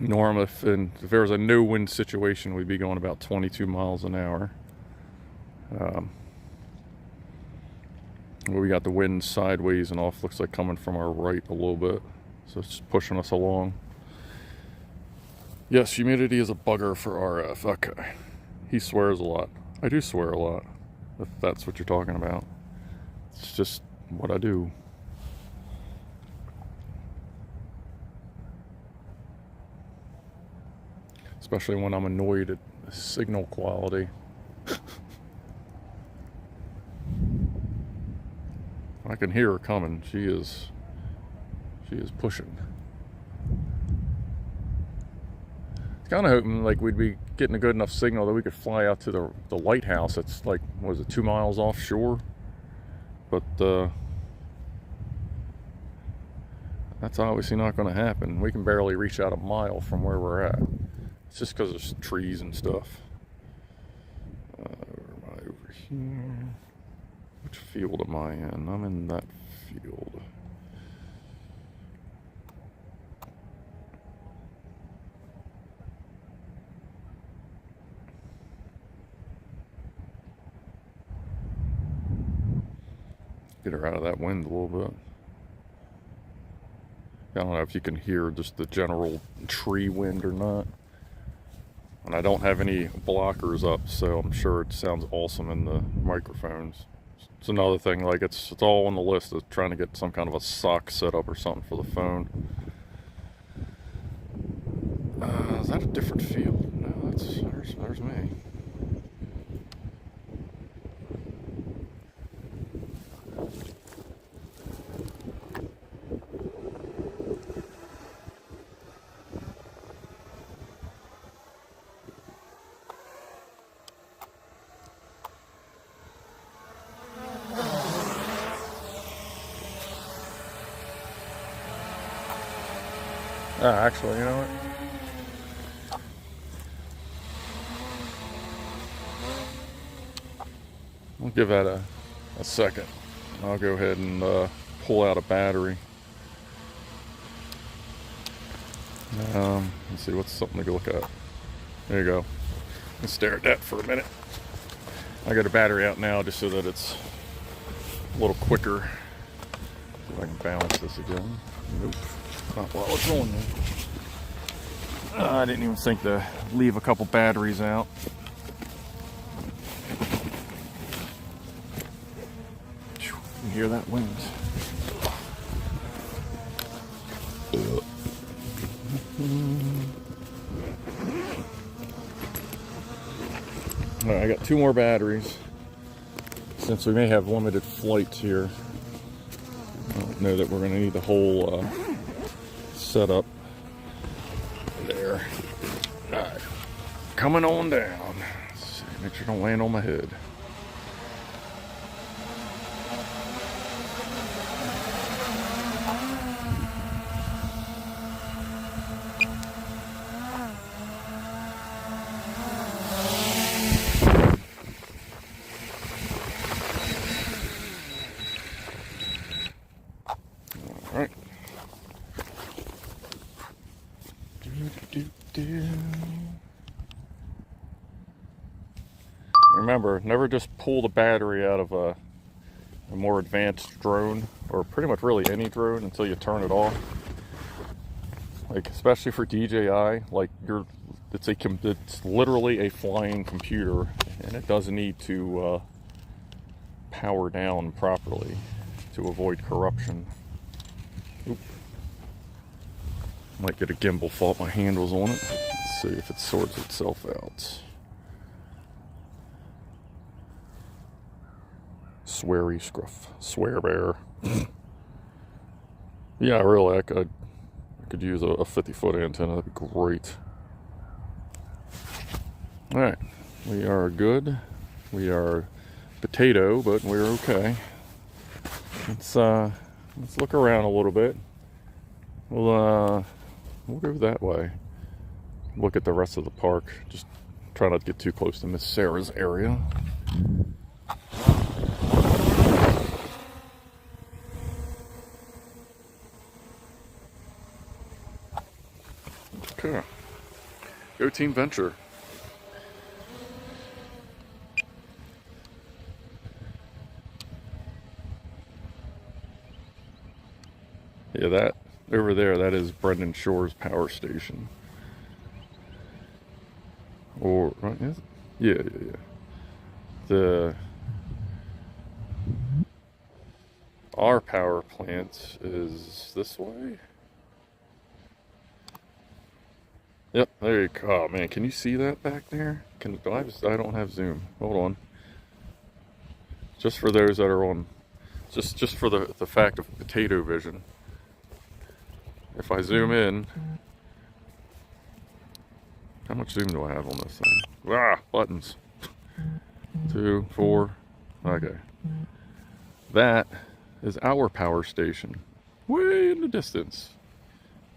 Norm, if there was a no wind situation, we'd be going about 22 miles an hour. We got the wind sideways and off, looks like coming from our right a little bit. So it's pushing us along. Yes, humidity is a bugger for RF. Okay. He swears a lot. I do swear a lot, if that's what you're talking about. It's just what I do. Especially when I'm annoyed at the signal quality. I can hear her coming. She is pushing. It's kind of hoping like we'd be getting a good enough signal that we could fly out to the lighthouse. It's like, what is it, 2 miles offshore? But that's obviously not going to happen. We can barely reach out a mile from where we're at. It's just because there's trees and stuff. Where am I over here? Which field am I in? I'm in that field. Get her out of that wind a little bit. I don't know if you can hear just the general tree wind or not. And I don't have any blockers up, so I'm sure it sounds awesome in the microphones. It's another thing, like it's all on the list of trying to get some kind of a sock set up or something for the phone. Is that a different field? No, there's me. Actually, you know what? We'll give that a second. I'll go ahead and pull out a battery. Let's see, what's something to look at. There you go. Let's stare at that for a minute. I got a battery out now just so that it's a little quicker. See if I can balance this again. Nope. Not while it's on there. I didn't even think to leave a couple batteries out. You hear that wind? Alright, I got 2 more batteries. Since we may have limited flights here, I don't know that we're going to need the whole setup. There. Alright. Coming on down. Let's see, make sure I don't land on my head. Alright. Remember, never just pull the battery out of a more advanced drone, or pretty much really any drone, until you turn it off. Like, especially for DJI, like it's literally a flying computer, and it does need to power down properly to avoid corruption. Oop. Might get a gimbal fault, my handle's on it. Let's see if it sorts itself out. Sweary scruff. Swear bear. Yeah, really, I could use a 50-foot antenna. That'd be great. Alright. We are good. We are potato, but we're okay. Let's look around a little bit. We'll we'll go that way. Look at the rest of the park. Just try not to get too close to Miss Sarah's area. Okay. Go Team Venture. Yeah, that over there, that is Brendan Shore's power station. Or, right? Yeah. Our power plant is this way. Yep, there you go. Oh man, can you see that back there? I don't have zoom. Hold on. Just for those that are on, just for the fact of potato vision. If I zoom in, how much zoom do I have on this thing? Ah, buttons. 2, 4. Okay. That is our power station. Way in the distance.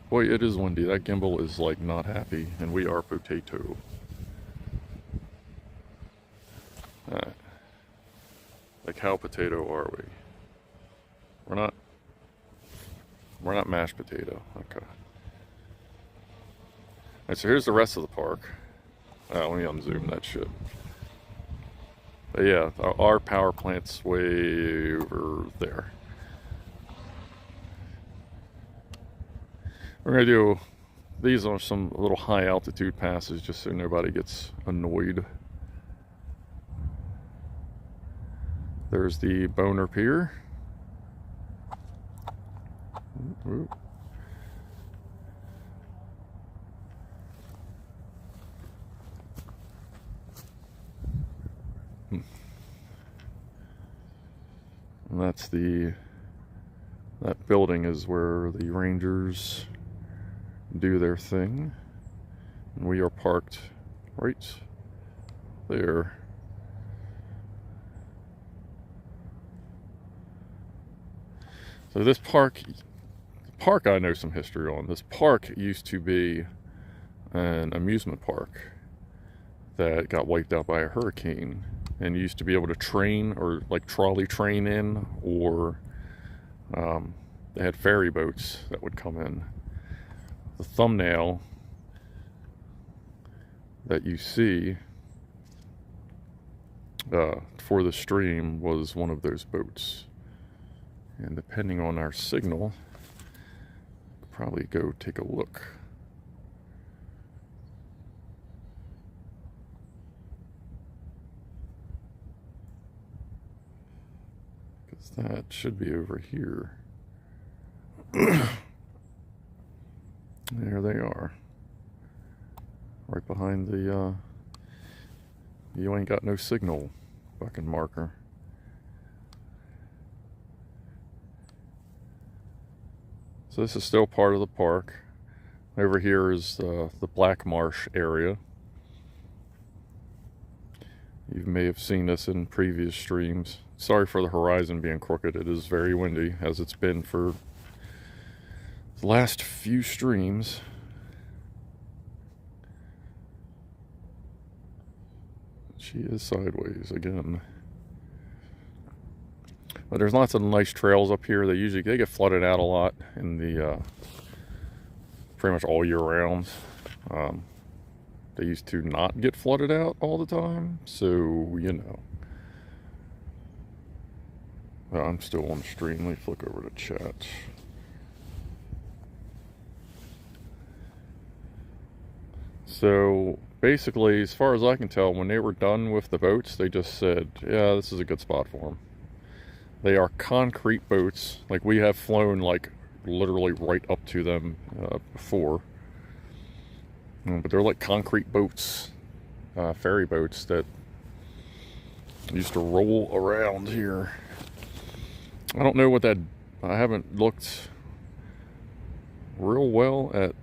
Boy, it is windy. That gimbal is like not happy, and we are potato. Alright. Like how potato are we? We're not mashed potato. Okay. Alright, so here's the rest of the park. Let me unzoom that shit. But yeah, our power plant's way over there. We're gonna do, these are some little high altitude passes just so nobody gets annoyed. There's the Boner Pier. Ooh. And that's that building is where the Rangers do their thing. And we are parked right there. So this park I know some history on. This park used to be an amusement park that got wiped out by a hurricane, and you used to be able to train or like trolley train in, or they had ferry boats that would come in. The thumbnail that you see for the stream was one of those boats. And depending on our signal, probably go take a look. Because that should be over here. There they are. Right behind the, you ain't got no signal fucking marker. So this is still part of the park. Over here is the Black Marsh area. You may have seen this in previous streams. Sorry for the horizon being crooked. It is very windy, as it's been for the last few streams. She is sideways again. But there's lots of nice trails up here. They get flooded out a lot in the pretty much all year round. They used to not get flooded out all the time, so you know. I'm still on stream. Let me flick over to chat. So basically, as far as I can tell, when they were done with the boats, they just said, yeah, this is a good spot for them. They are concrete boats. Like, we have flown like literally right up to them before. But they're like concrete boats, ferry boats that used to roll around here. I don't know what that, I haven't looked real well at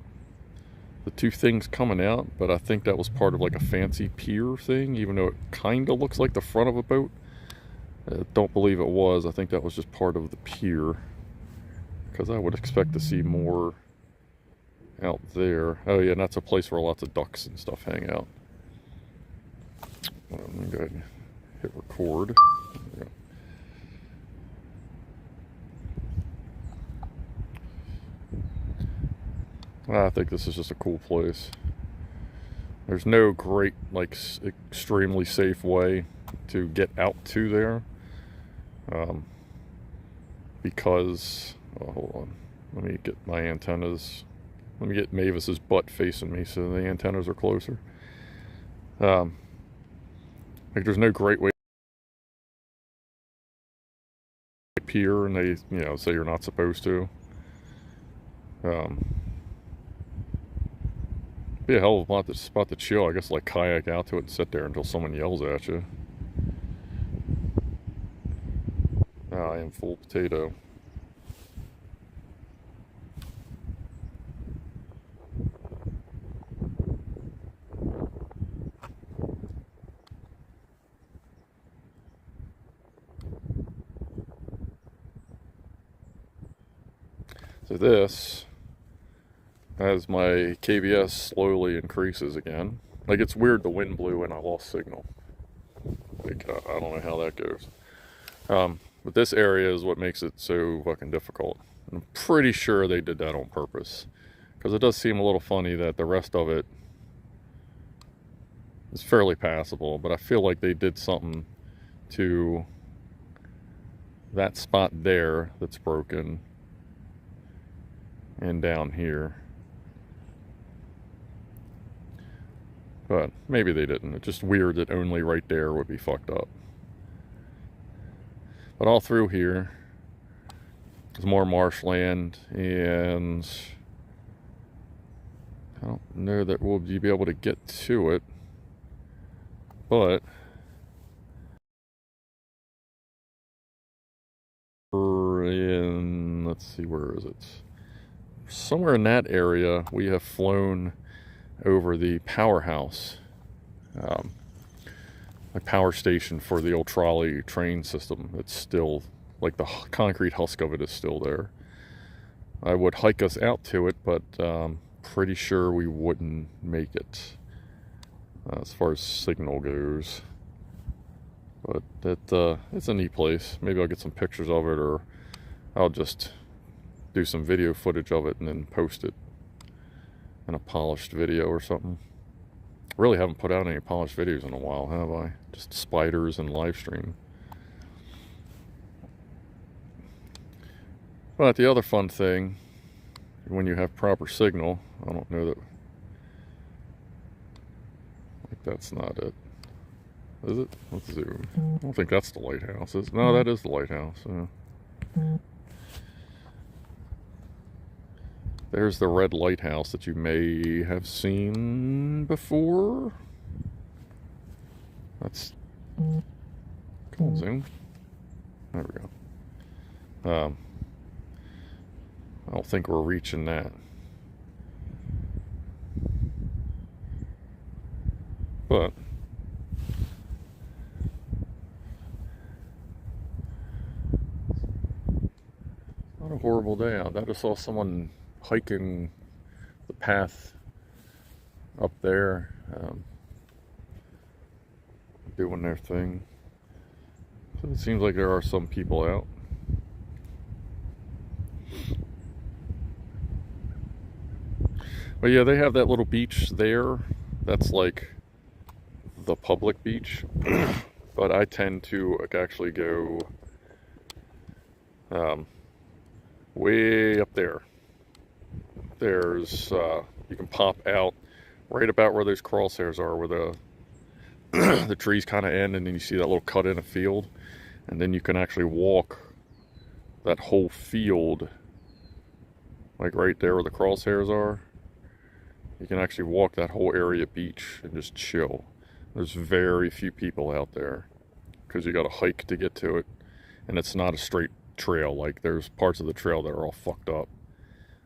the two things coming out, but I think that was part of like a fancy pier thing, even though it kind of looks like the front of a boat. Don't believe it was. I think that was just part of the pier, because I would expect to see more out there. Oh yeah, and that's a place where lots of ducks and stuff hang out. Well, let me go ahead and hit record. There we go. I think this is just a cool place. There's no great, like, extremely safe way to get out to there. Because, oh, hold on. Let me get my antennas. Let me get Mavis's butt facing me so the antennas are closer. Like, there's no great way to appear and they, you know, say you're not supposed to. Be a hell of a spot to chill. I guess, like, kayak out to it and sit there until someone yells at you. I am full potato. So this, as my KBS slowly increases again, like, it's weird, the wind blew and I lost signal. Like, I don't know how that goes. But this area is what makes it so fucking difficult. I'm pretty sure they did that on purpose, because it does seem a little funny that the rest of it is fairly passable, but I feel like they did something to that spot there that's broken and down here. But maybe they didn't. It's just weird that only right there would be fucked up. But all through here is more marshland, and I don't know that we'll be able to get to it, but we're in, let's see, where is it? Somewhere in that area, we have flown over the powerhouse, a power station for the old trolley train system. It's still, like, the concrete husk of it is still there. I would hike us out to it, but pretty sure we wouldn't make it as far as signal goes. But it's a neat place. Maybe I'll get some pictures of it, or I'll just do some video footage of it and then post it in a polished video or something. Really haven't put out any polished videos in a while, have I? Just spiders and live stream. But the other fun thing, when you have proper signal, I don't know that, like, that's not it. Is it? Let's zoom. I don't think that's the lighthouse. No, that is the lighthouse. There's the red lighthouse that you may have seen before. That's, come on, zoom. There we go. I don't think we're reaching that. But not a horrible day out. I just saw someone hiking the path up there, doing their thing. So it seems like there are some people out. But yeah, they have that little beach there. That's like the public beach. But I tend to actually go way up there. There's, you can pop out right about where those crosshairs are, where the the trees kind of end, and then you see that little cut in a field, and then you can actually walk that whole field, like right there where the crosshairs are. You can actually walk that whole area beach and just chill. There's very few people out there because you got to hike to get to it, and it's not a straight trail. Like, there's parts of the trail that are all fucked up.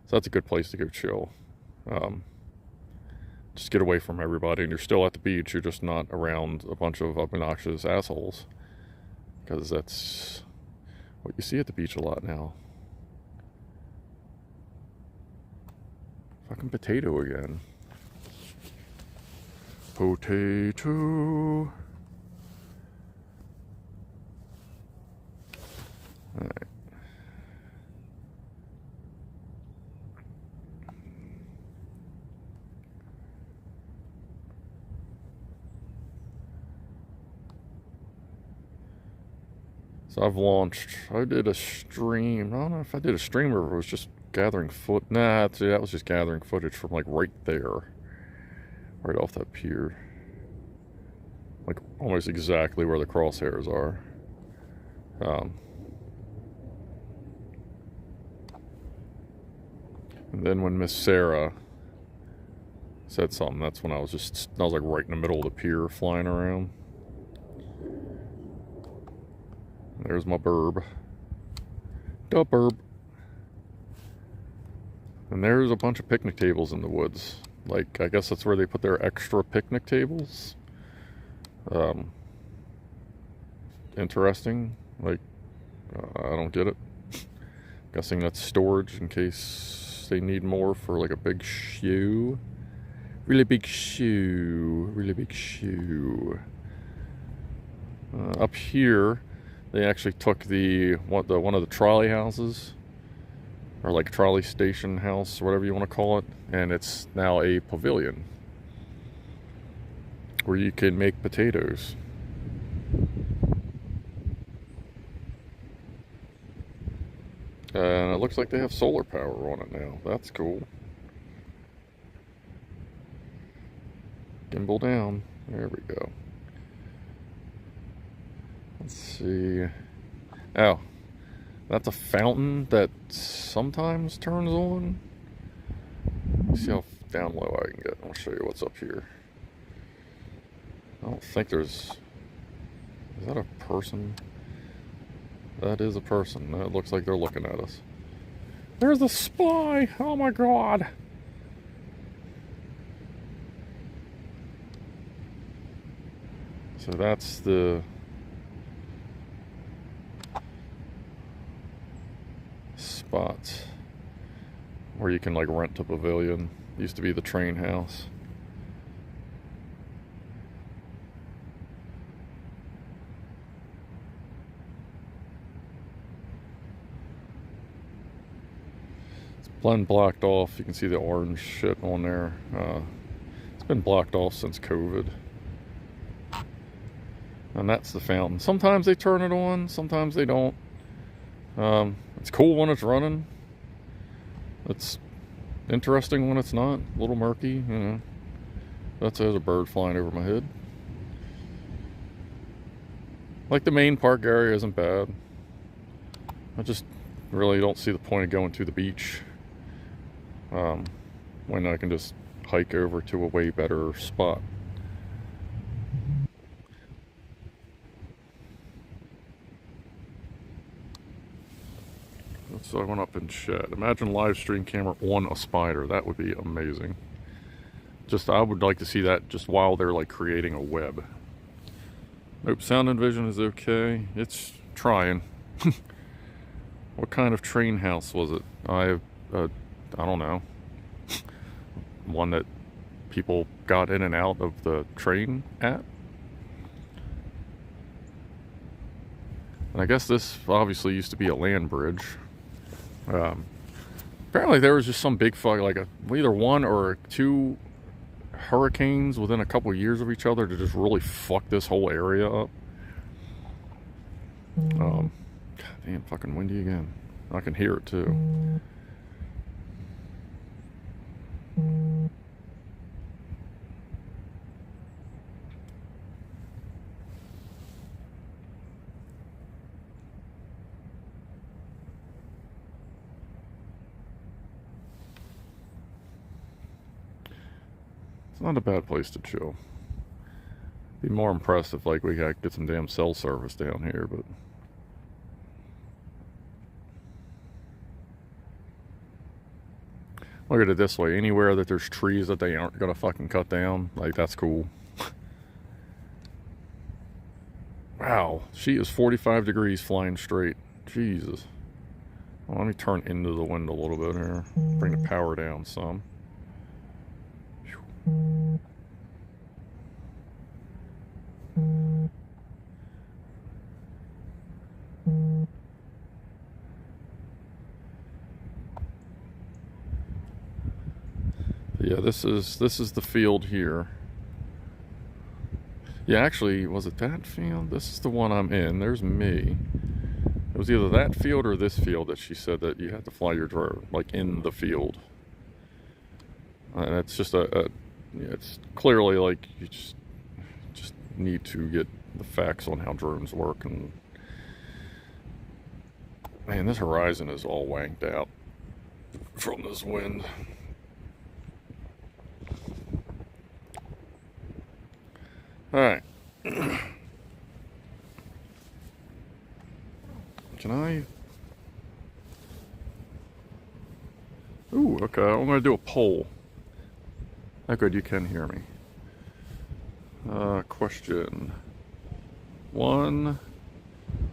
So that's a good place to go chill. Just get away from everybody, and you're still at the beach. You're just not around a bunch of obnoxious assholes, because that's what you see at the beach a lot now. Fucking potato again. Potato. Alright. So I've launched, I did a stream, I don't know if I did a stream or if it was just gathering nah, that was just gathering footage from like right there. Right off that pier. Like almost exactly where the crosshairs are. And then when Miss Sarah said something, that's when I was like right in the middle of the pier flying around. There's my burb. Da burb. And there's a bunch of picnic tables in the woods. Like, I guess that's where they put their extra picnic tables. Interesting. Like, I don't get it. Guessing that's storage in case they need more for like a big shoe. Really big shoe. Really big shoe. Up here, they actually took one of the trolley houses, or like trolley station house, whatever you want to call it, and it's now a pavilion where you can make potatoes. And it looks like they have solar power on it now. That's cool. Gimbal down. There we go. Let's see. Oh, that's a fountain that sometimes turns on. Let's see how down low I can get. I'll show you what's up here. I don't think there's... Is that a person? That is a person. That looks like they're looking at us. There's a spy! Oh my god! So that's the spot where you can like rent a pavilion. Used to be the train house. It's been blocked off. You can see the orange shit on there. It's been blocked off since COVID. And that's the fountain. Sometimes they turn it on, sometimes they don't. It's cool when it's running. It's interesting when it's not. A little murky, you know. There's a bird flying over my head. Like the main park area isn't bad. I just really don't see the point of going to the beach when I can just hike over to a way better spot. So I went up and shed. Imagine live stream camera on a spider. That would be amazing. I would like to see that just while they're like creating a web. Nope, sound and vision is okay. It's trying. What kind of train house was it? I don't know. One that people got in and out of the train at. And I guess this obviously used to be a land bridge. Apparently there was just some big fuck, like either one or two hurricanes within a couple of years of each other to just really fuck this whole area up. God damn, fucking windy again. I can hear it too. It's not a bad place to chill. Be more impressed if like we could get some damn cell service down here, but look at it this way, anywhere that there's trees that they aren't gonna fucking cut down, like that's cool. Wow, she is 45 degrees flying straight. Jesus. Well, let me turn into the wind a little bit here. Bring the power down some. Yeah, this is the field here. Yeah, actually, was it that field? This is the one I'm in. There's me. It was either that field or this field that she said that you had to fly your drone, like, in the field. And it's just it's clearly like you just need to get the facts on how drones work. And man, this horizon is all wanked out from this wind. All right. Can I? Ooh, okay. I'm gonna do a poll. Oh, good. You can hear me. Question. One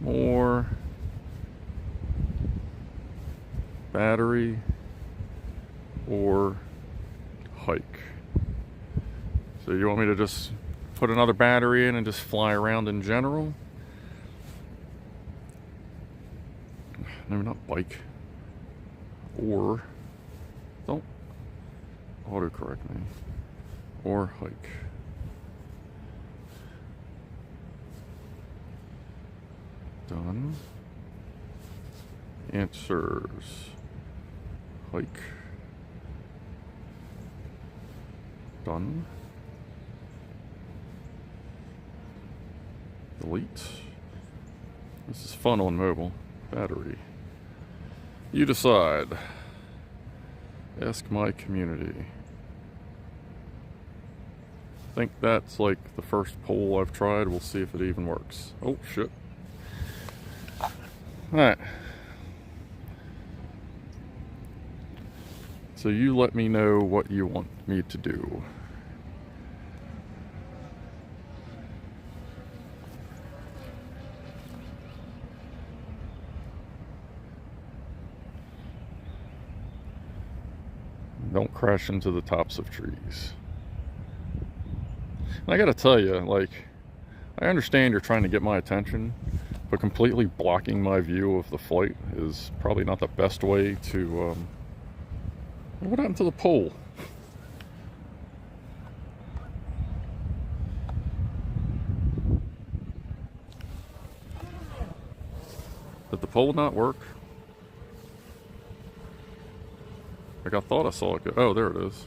more battery or hike? So you want me to just put another battery in and just fly around in general? No, not bike. Or don't autocorrect me. Or hike. Done. Answers. Hike. Done. Delete. This is fun on mobile. Battery. You decide. Ask my community. I think that's like the first poll I've tried. We'll see if it even works. Oh, shit. Alright. So you let me know what you want me to do. Don't crash into the tops of trees. And I gotta tell you, like, I understand you're trying to get my attention, but completely blocking my view of the flight is probably not the best way to, what happened to the pole? Did the pole not work? Like, I thought I saw it go. Oh, there it is.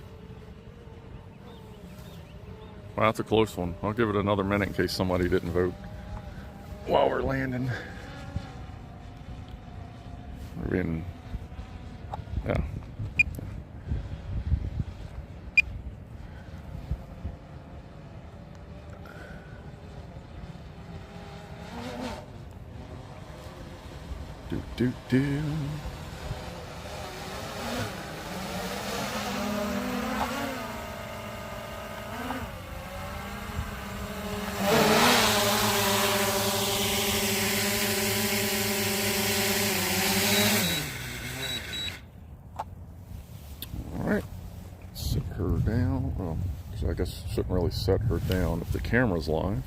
Wow, that's a close one. I'll give it another minute in case somebody didn't vote while we're landing. We're being, yeah. Do. Alright, set her down. Well, I guess shouldn't really set her down if the camera's live.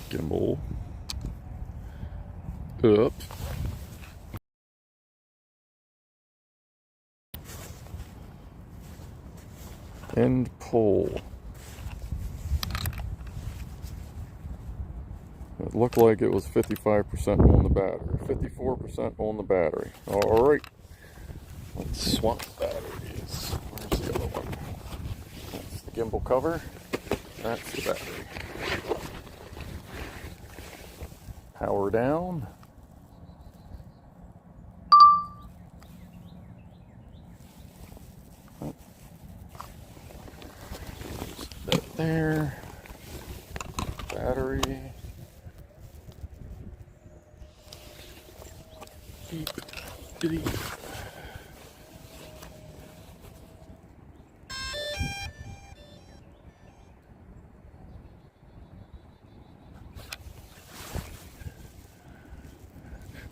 Gimbal up. End pole. It looked like it was 55% on the battery, 54% on the battery. All right, let's swap batteries. Where's the other one? That's the gimbal cover. That's the battery. Power down. That there. Battery. Beep. Beep.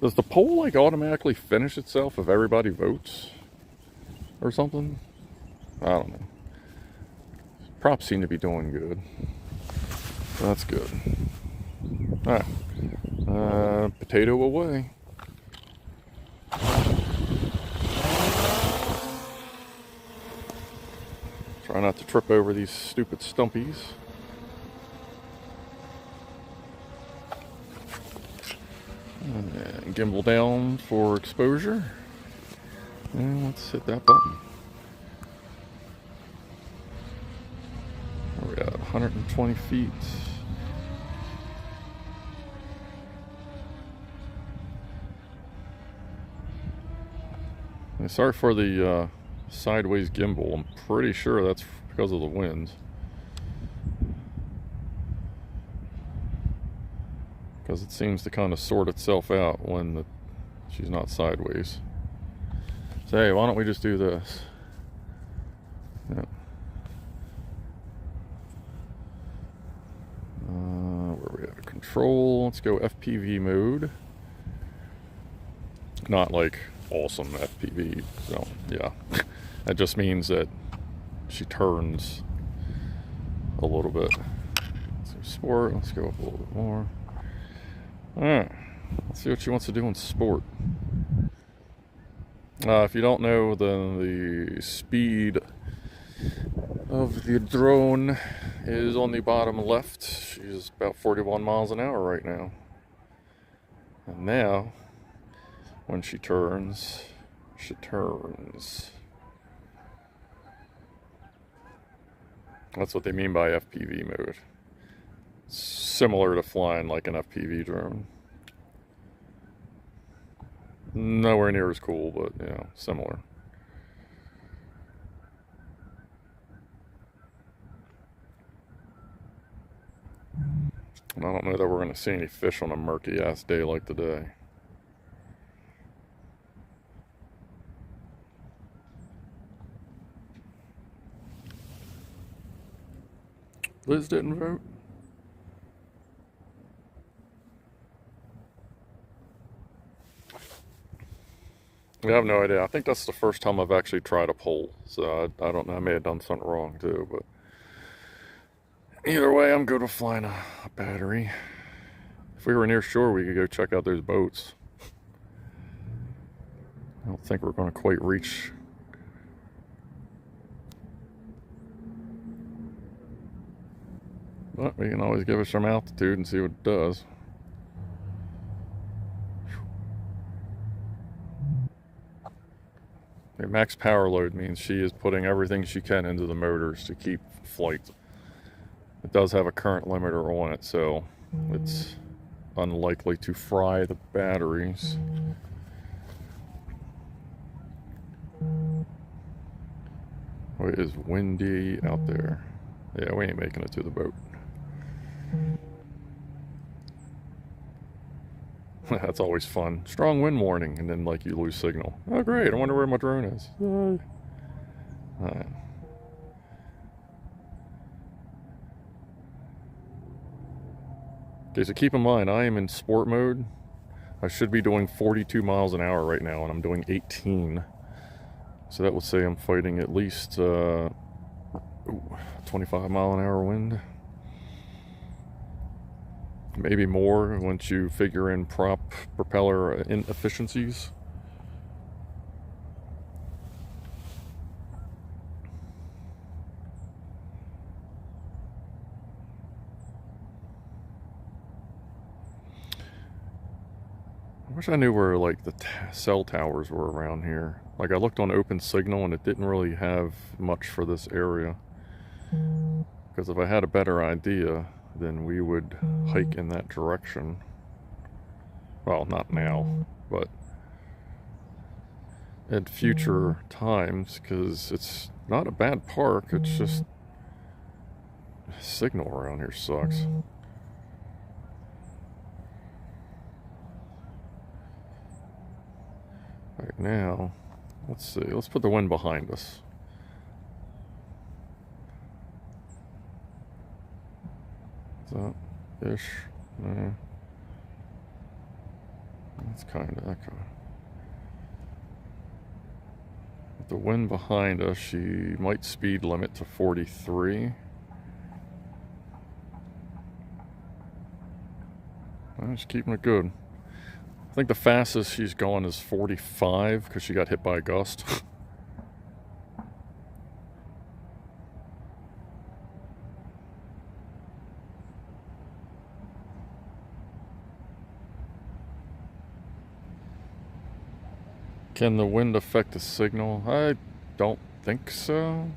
Does the poll like automatically finish itself if everybody votes or something? I don't know. Props seem to be doing good. That's good. Alright. Potato away. Try not to trip over these stupid stumpies. And gimbal down for exposure. And let's hit that button. We're at 120 feet. And sorry for the sideways gimbal. I'm pretty sure that's because of the wind. Because it seems to kind of sort itself out when she's not sideways. So hey, why don't we just do this? Yeah. Where we at? Control. Let's go FPV mode. Not like awesome FPV. So yeah, that just means that she turns a little bit. So sport. Let's go up a little bit more. All right. Let's see what she wants to do in sport. If you don't know, then the speed of the drone is on the bottom left. She's about 41 miles an hour right now. And now, when she turns, she turns. That's what they mean by FPV mode. It's similar to flying like an FPV drone. Nowhere near as cool, but you know, similar. And I don't know that we're going to see any fish on a murky ass day like today. Liz didn't vote. I have no idea. I think that's the first time I've actually tried a poll, so I don't know. I may have done something wrong too, but either way, I'm good with flying a battery. If we were near shore, we could go check out those boats. I don't think we're going to quite reach. But we can always give it some altitude and see what it does. Max power load means she is putting everything she can into the motors to keep flight. It does have a current limiter on it, so it's unlikely to fry the batteries. Oh, it is windy out there. Yeah, we ain't making it to the boat. That's always fun. Strong wind warning, and then like you lose signal. Oh great, I wonder where my drone is. Alright. Okay, so keep in mind, I am in sport mode. I should be doing 42 miles an hour right now, and I'm doing 18. So that would say I'm fighting at least 25 mile an hour wind. Maybe more once you figure in prop propeller inefficiencies. I wish I knew where like the cell towers were around here. Like I looked on Open Signal and it didn't really have much for this area. Because if I had a better idea, then we would hike in that direction. Well, not now, but at future times, because it's not a bad park, it's just signal around here sucks. Right now, let's see, let's put the wind behind us. That ish. No. That's kind of that kind. the wind behind us, she might speed limit to 43. Well, she's keeping it good. I think the fastest she's gone is 45 because she got hit by a gust. Can the wind affect the signal? I don't think so.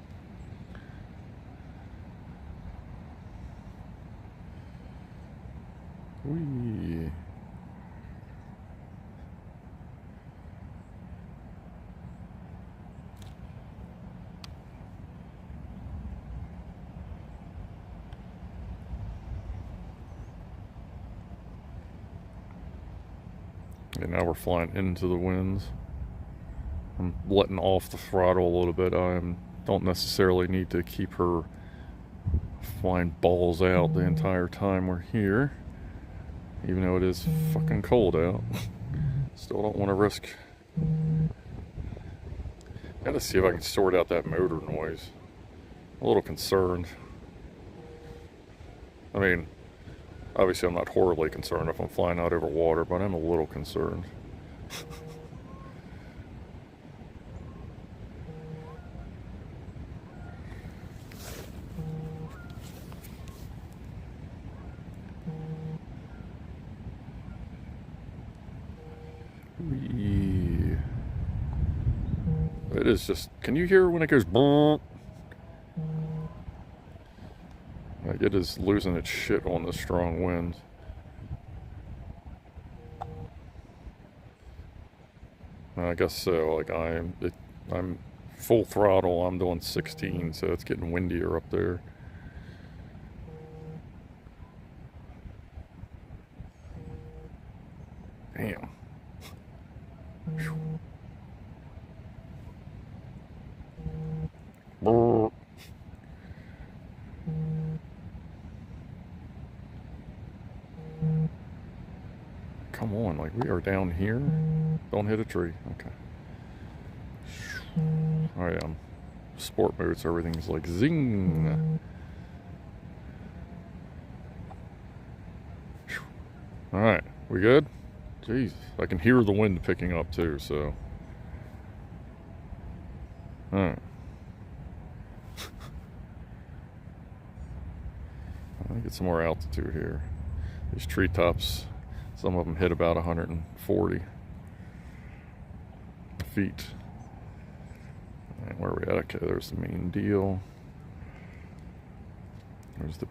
Whee. Okay, now we're flying into the winds. I'm letting off the throttle a little bit. I don't necessarily need to keep her flying balls out the entire time we're here, even though it is fucking cold out. Still don't want to risk. Gotta see if I can sort out that motor noise. I'm a little concerned. I mean, obviously I'm not horribly concerned if I'm flying out over water, but I'm a little concerned. It is just, can you hear when it goes bonk? Like, it is losing its shit on the strong wind. I guess so. Like, I'm full throttle. I'm doing 16, so it's getting windier up there. Damn. Whew. Come on, like, we are down here. Don't hit a tree. Okay. Alright, sport mode, so everything's like zing. Alright, we good? Jeez, I can hear the wind picking up too, so. Alright. Let me get some more altitude here. These treetops, some of them hit about 140 feet. And where are we at? Okay, there's the main deal. There's the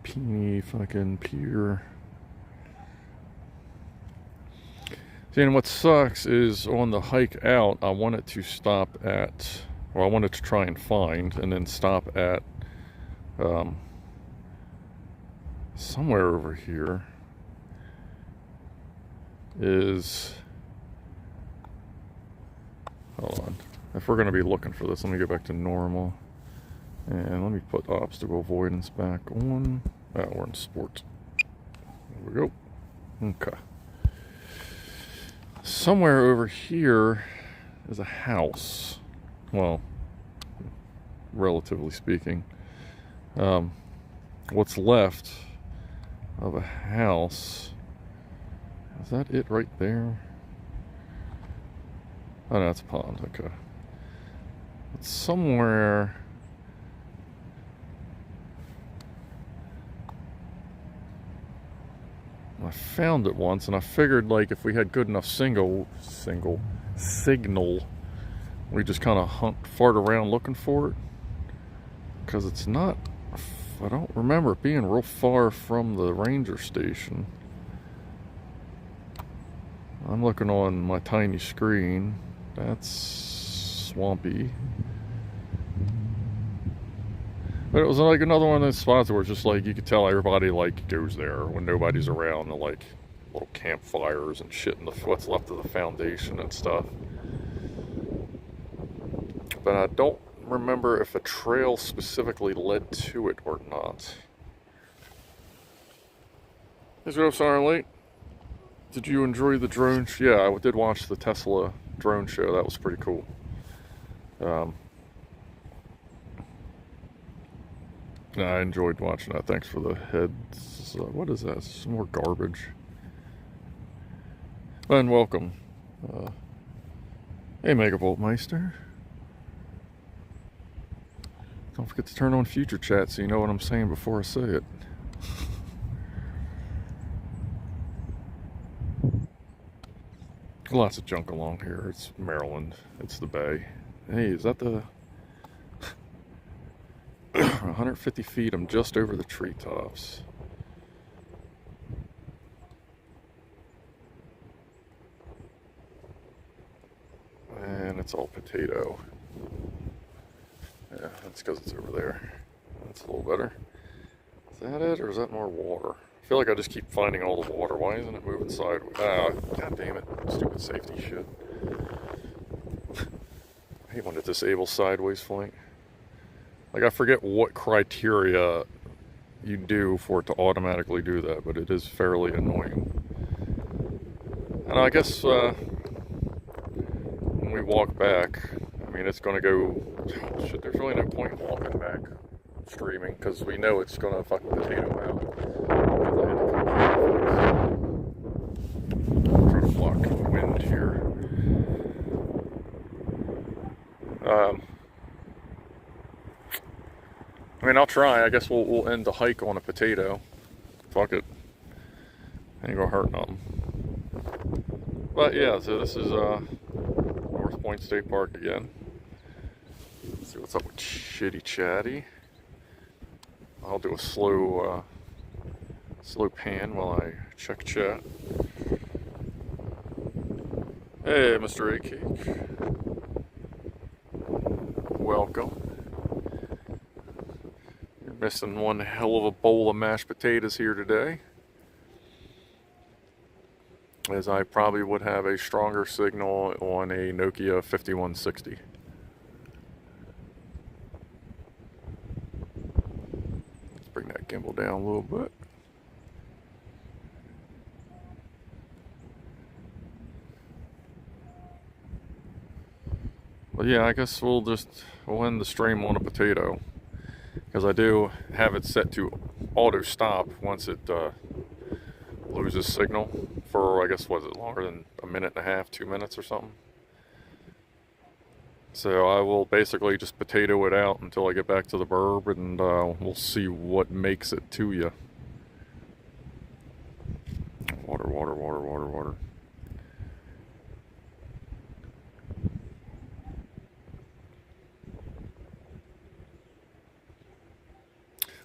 Peony fucking pier. See, and what sucks is on the hike out, I wanted to stop at, or I wanted to try and find, and then stop at somewhere over here is, hold on, if we're going to be looking for this, let me go back to normal, and let me put obstacle avoidance back on. Oh, we're in sport. There we go. Okay. Somewhere over here is a house. Well, relatively speaking. What's left of a house, is that it right there? Oh no, it's a pond. Okay. It's somewhere. I found it once, and I figured, like, if we had good enough signal, we just kind of fart around looking for it, because it's not, I don't remember it being real far from the ranger station. I'm looking on my tiny screen. That's swampy. But it was like another one of those spots where it's just like, you could tell everybody like goes there when nobody's around. They're like little campfires and shit in what's left of the foundation and stuff. But I don't remember if a trail specifically led to it or not. Hey, so sorry, late. Did you enjoy the drone? Yeah, I did watch the Tesla drone show. That was pretty cool. I enjoyed watching that. Thanks for the heads. What is that? Some more garbage. And welcome. Hey, Megavolt Meister. Don't forget to turn on future chat so you know what I'm saying before I say it. Lots of junk along here. It's Maryland. It's the Bay. Hey, is that the 150 feet? I'm just over the treetops. And it's all potato. Yeah, that's because it's over there. That's a little better. Is that it, or is that more water? I feel like I just keep finding all the water. Why isn't it moving sideways? Ah, god damn it. Stupid safety shit. I hate when it disables sideways flight. Like, I forget what criteria you do for it to automatically do that, but it is fairly annoying. And I guess when we walk back, I mean, it's going to go... Shit, there's really no point in walking back streaming, because we know it's going to fucking potato out. I'm trying to block the wind here. I mean, I'll try. I guess we'll end the hike on a potato. Fuck it. Ain't gonna hurt nothing. But yeah, so this is North Point State Park again. Let's see what's up with Shitty Chatty. I'll do a slow pan while I check chat. Hey, Mr. A Cake. Welcome. You're missing one hell of a bowl of mashed potatoes here today, as I probably would have a stronger signal on a Nokia 5160. Let's bring that gimbal down a little bit. But yeah, I guess we'll end the stream on a potato, because I do have it set to auto stop once it loses signal for, I guess, was it longer than a minute and a half, 2 minutes or something. So I will basically just potato it out until I get back to the burb, and we'll see what makes it to you. Water, water, water, water, water.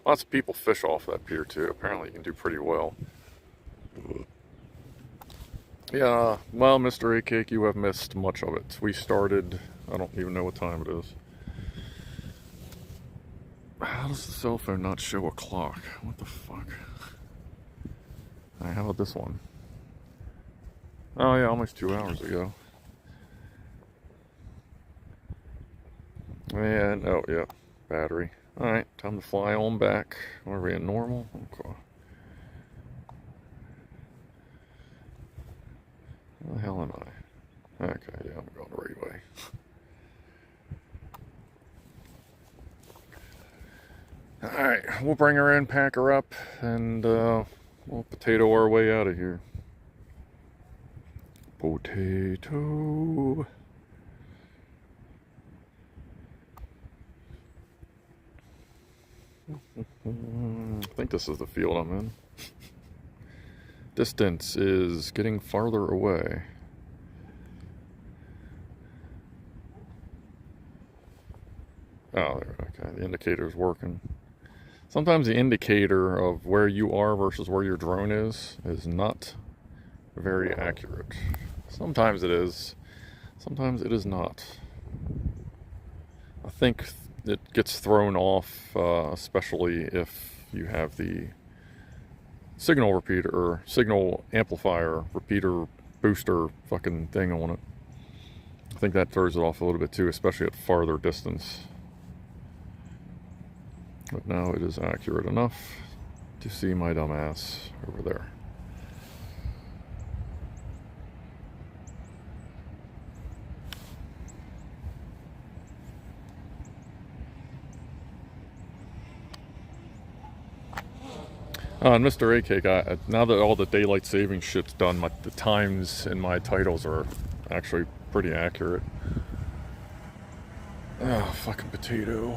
Lots of people fish off that pier too. Apparently you can do pretty well. Yeah, well, Mr. A Cake, you have missed much of it. We started, I don't even know what time it is. How does the cell phone not show a clock? What the fuck? Alright, how about this one? Oh yeah, almost 2 hours ago. And, oh yeah, battery. Alright, time to fly on back. Are we in normal? Okay. Where the hell am I? Okay, yeah, I'm going the right way. Alright, we'll bring her in, pack her up, and we'll potato our way out of here. Potato. I think this is the field I'm in. Distance is getting farther away. Oh, okay, the indicator's working. Sometimes the indicator of where you are versus where your drone is not very accurate. Sometimes it is, sometimes it is not. I think it gets thrown off, especially if you have the signal repeater or signal amplifier repeater booster fucking thing on it. I think that throws it off a little bit too, especially at farther distance. But now it is accurate enough to see my dumb ass over there. And Mr. AK, now that all the daylight saving shit's done, the times in my titles are actually pretty accurate. Oh, fucking potato.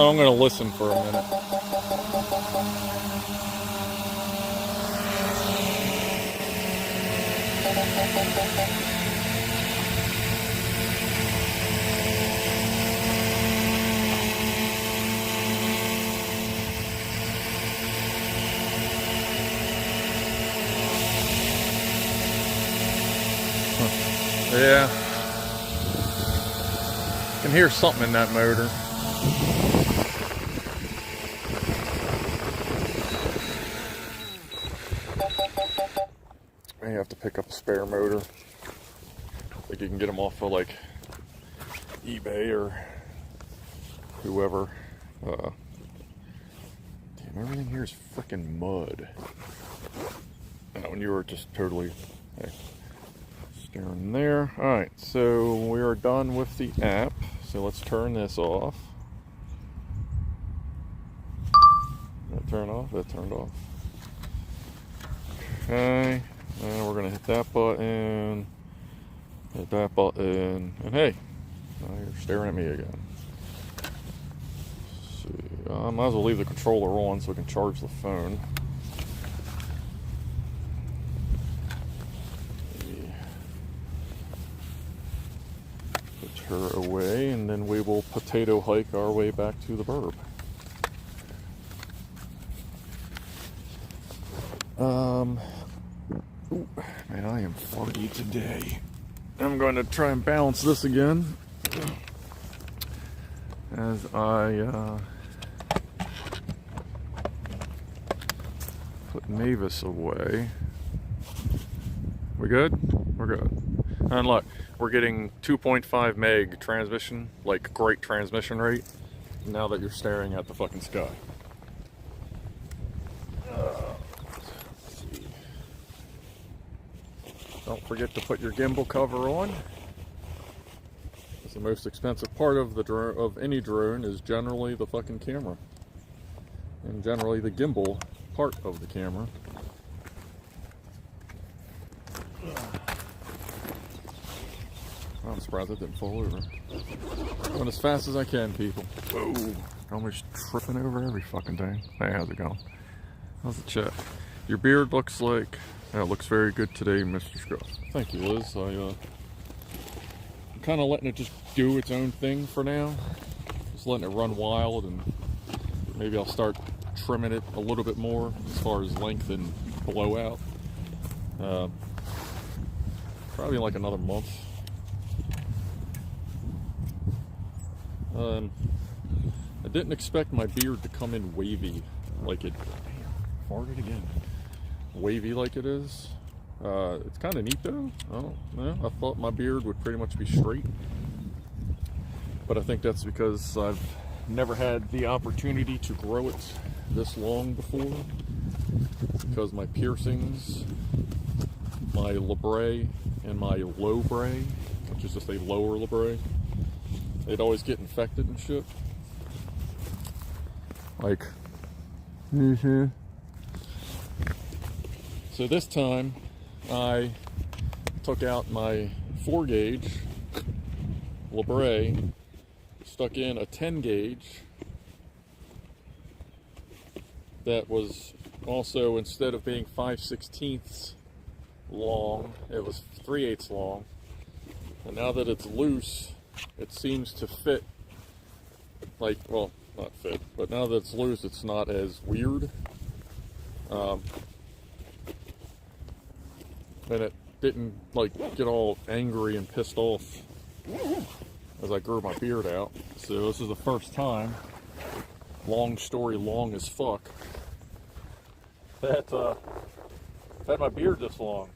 I'm gonna listen for a minute. Yeah. I can hear something in that motor. May have to pick up a spare motor. I think you can get them off of like eBay or whoever. Damn, everything here is freaking mud. When you were just totally staring there. Alright, so we are done with the app. So let's turn this off. Did that turn off? That turned off. Okay. And we're gonna hit that button, and hey, now you're staring at me again. Let's see, I might as well leave the controller on so we can charge the phone. Put her away, and then we will potato hike our way back to the burb. Ooh, man, I am farty today. I'm going to try and balance this again as I put Mavis away. We good? We're good. And look, we're getting 2.5 meg transmission, like great transmission rate, now that you're staring at the fucking sky. Don't forget to put your gimbal cover on. It's the most expensive part of the drone, of any drone, is generally the fucking camera, and generally the gimbal part of the camera. I'm surprised it didn't fall over. Going as fast as I can, people. Oh, almost tripping over every fucking thing. Hey, how's it going? How's the chat? Your beard looks like. Yeah, it looks very good today, Mr. Scruff. Thank you, Liz. I'm kind of letting it just do its own thing for now. Just letting it run wild, and maybe I'll start trimming it a little bit more as far as length and blowout. Probably in like another month. I didn't expect my beard to come in wavy like it. Damn, farted again. Wavy like it is. It's kind of neat though. I don't know. I thought my beard would pretty much be straight, but I think that's because I've never had the opportunity to grow it this long before, because my piercings, my labrae and my low brae, which is just a lower labrae, they'd always get infected and shit. Like, So this time I took out my 4 gauge labrae, stuck in a 10 gauge that was also, instead of being 5/16 long, it was 3/8 long. And now that it's loose, it seems to fit, like, well, not fit, but now that it's loose, it's not as weird. And it didn't like get all angry and pissed off as I grew my beard out. So this is the first time, long story long as fuck, that I've had my beard this long.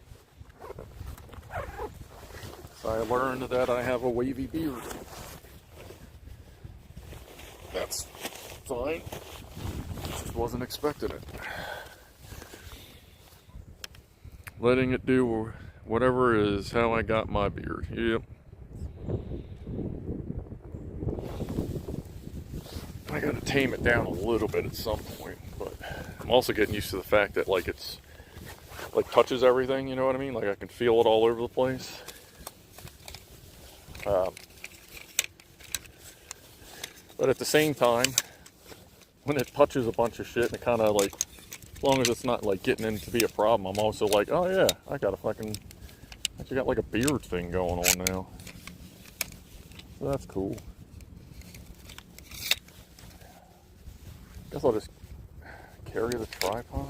So I learned that I have a wavy beard. That's fine. Just wasn't expecting it. Letting it do whatever is how I got my beard. Yep. I gotta tame it down a little bit at some point, but I'm also getting used to the fact that like it's like touches everything, you know what I mean? Like I can feel it all over the place. But at the same time, when it touches a bunch of shit, and it kind of like, as long as it's not like getting in to be a problem, I'm also like, oh yeah, I got a fucking, actually got like a beard thing going on now. So that's cool. Guess I'll just carry the tripod.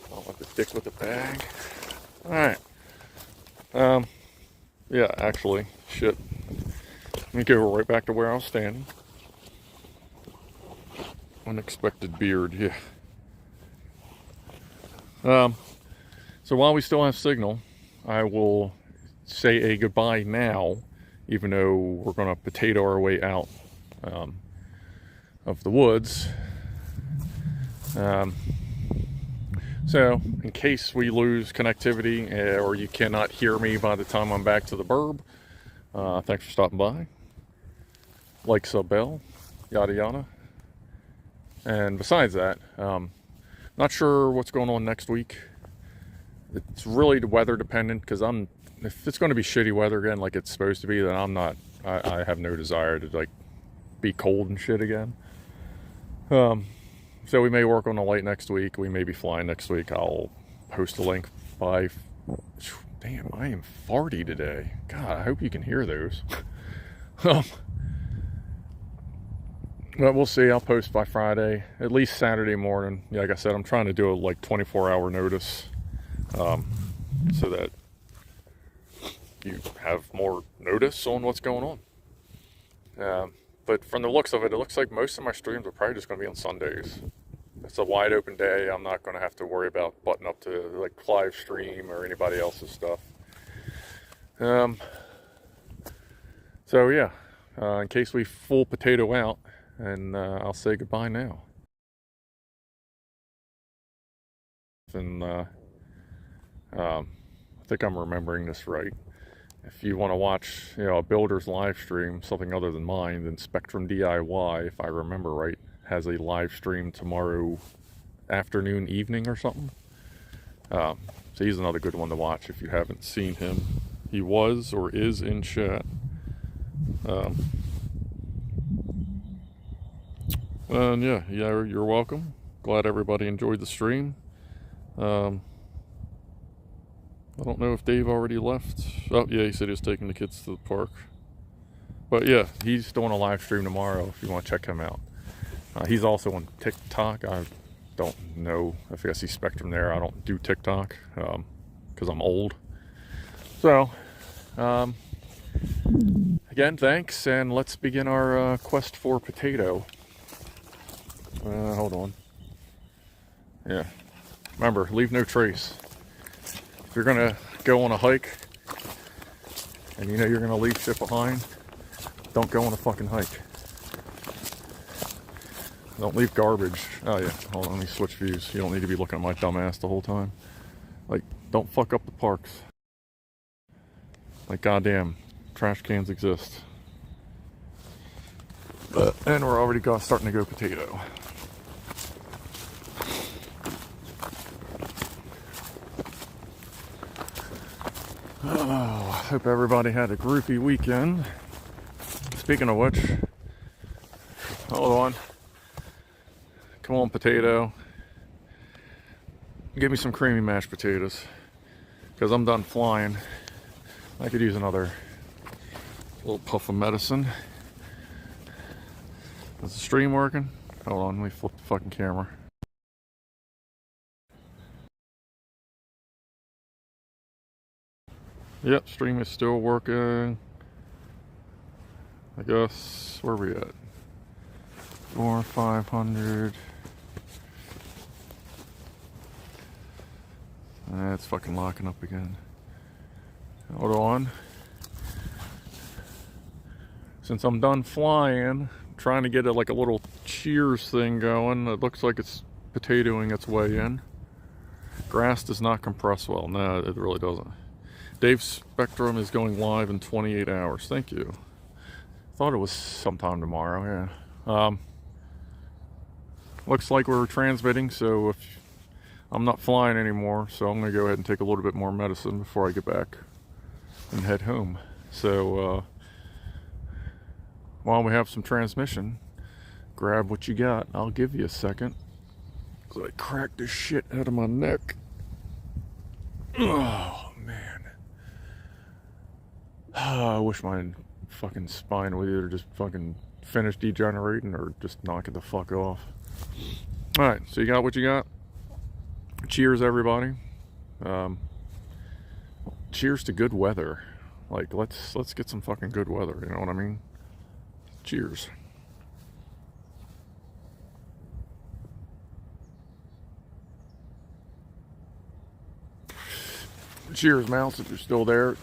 I don't have to dick with the bag. Alright. Yeah, actually, shit. Let me go right back to where I was standing. Unexpected beard, yeah. So while we still have signal, I will say a goodbye now, even though we're going to potato our way out of the woods. So, in case we lose connectivity or you cannot hear me by the time I'm back to the burb, thanks for stopping by. Like, sub, bell, yada yada. And besides that, not sure what's going on next week. It's really weather dependent, because if it's going to be shitty weather again like it's supposed to be, then I have no desire to like be cold and shit again. So we may work on a light next week. We may be flying next week. I'll post a link by... Damn, I am farty today. God, I hope you can hear those. But we'll see. I'll post by Friday, at least Saturday morning. Yeah, like I said, I'm trying to do a like 24-hour notice, so that you have more notice on what's going on. But from the looks of it, it looks like most of my streams are probably just going to be on Sundays. It's a wide open day. I'm not going to have to worry about butting up to like live stream or anybody else's stuff. So yeah, in case we full potato out, and I'll say goodbye now. And I think I'm remembering this right. If you want to watch, a builder's live stream, something other than mine, then Spectrum DIY, if I remember right, has a live stream tomorrow afternoon, evening or something. So he's another good one to watch if you haven't seen him. He was or is in chat. And yeah, you're welcome. Glad everybody enjoyed the stream. I don't know if Dave already left. Oh yeah, he said he was taking the kids to the park. But yeah, he's doing a live stream tomorrow if you want to check him out. He's also on TikTok. I don't know if I see Spectrum there. I don't do TikTok because I'm old. So, again, thanks, and let's begin our quest for potato. Hold on. Yeah. Remember, leave no trace. If you're gonna go on a hike and you know you're gonna leave shit behind, don't go on a fucking hike. Don't leave garbage. Oh yeah, hold on, let me switch views. You don't need to be looking at my dumb ass the whole time. Like, don't fuck up the parks. Like, goddamn, trash cans exist. And we're already starting to go potato. Oh, hope everybody had a groovy weekend. Speaking of which, hold on. Come on, potato. Give me some creamy mashed potatoes, because I'm done flying. I could use another little puff of medicine. Is the stream working? Hold on, let me flip the fucking camera. Yep, stream is still working. I guess, where are we at? 500. It's fucking locking up again. Hold on. Since I'm done flying, trying to get like a little cheers thing going. It looks like it's potatoing its way in. Grass does not compress well. No, it really doesn't. Dave's Spectrum is going live in 28 hours. Thank you. Thought it was sometime tomorrow, yeah. Looks like we're transmitting, so if I'm not flying anymore, so I'm going to go ahead and take a little bit more medicine before I get back and head home. So, while we have some transmission, grab what you got. I'll give you a second. So I cracked the shit out of my neck. Oh, man. I wish my fucking spine would either just fucking finish degenerating or just knock it the fuck off. Alright, so you got what you got. Cheers, everybody. Cheers to good weather. Like, let's get some fucking good weather, you know what I mean? Cheers. Cheers, mouse, if you're still there.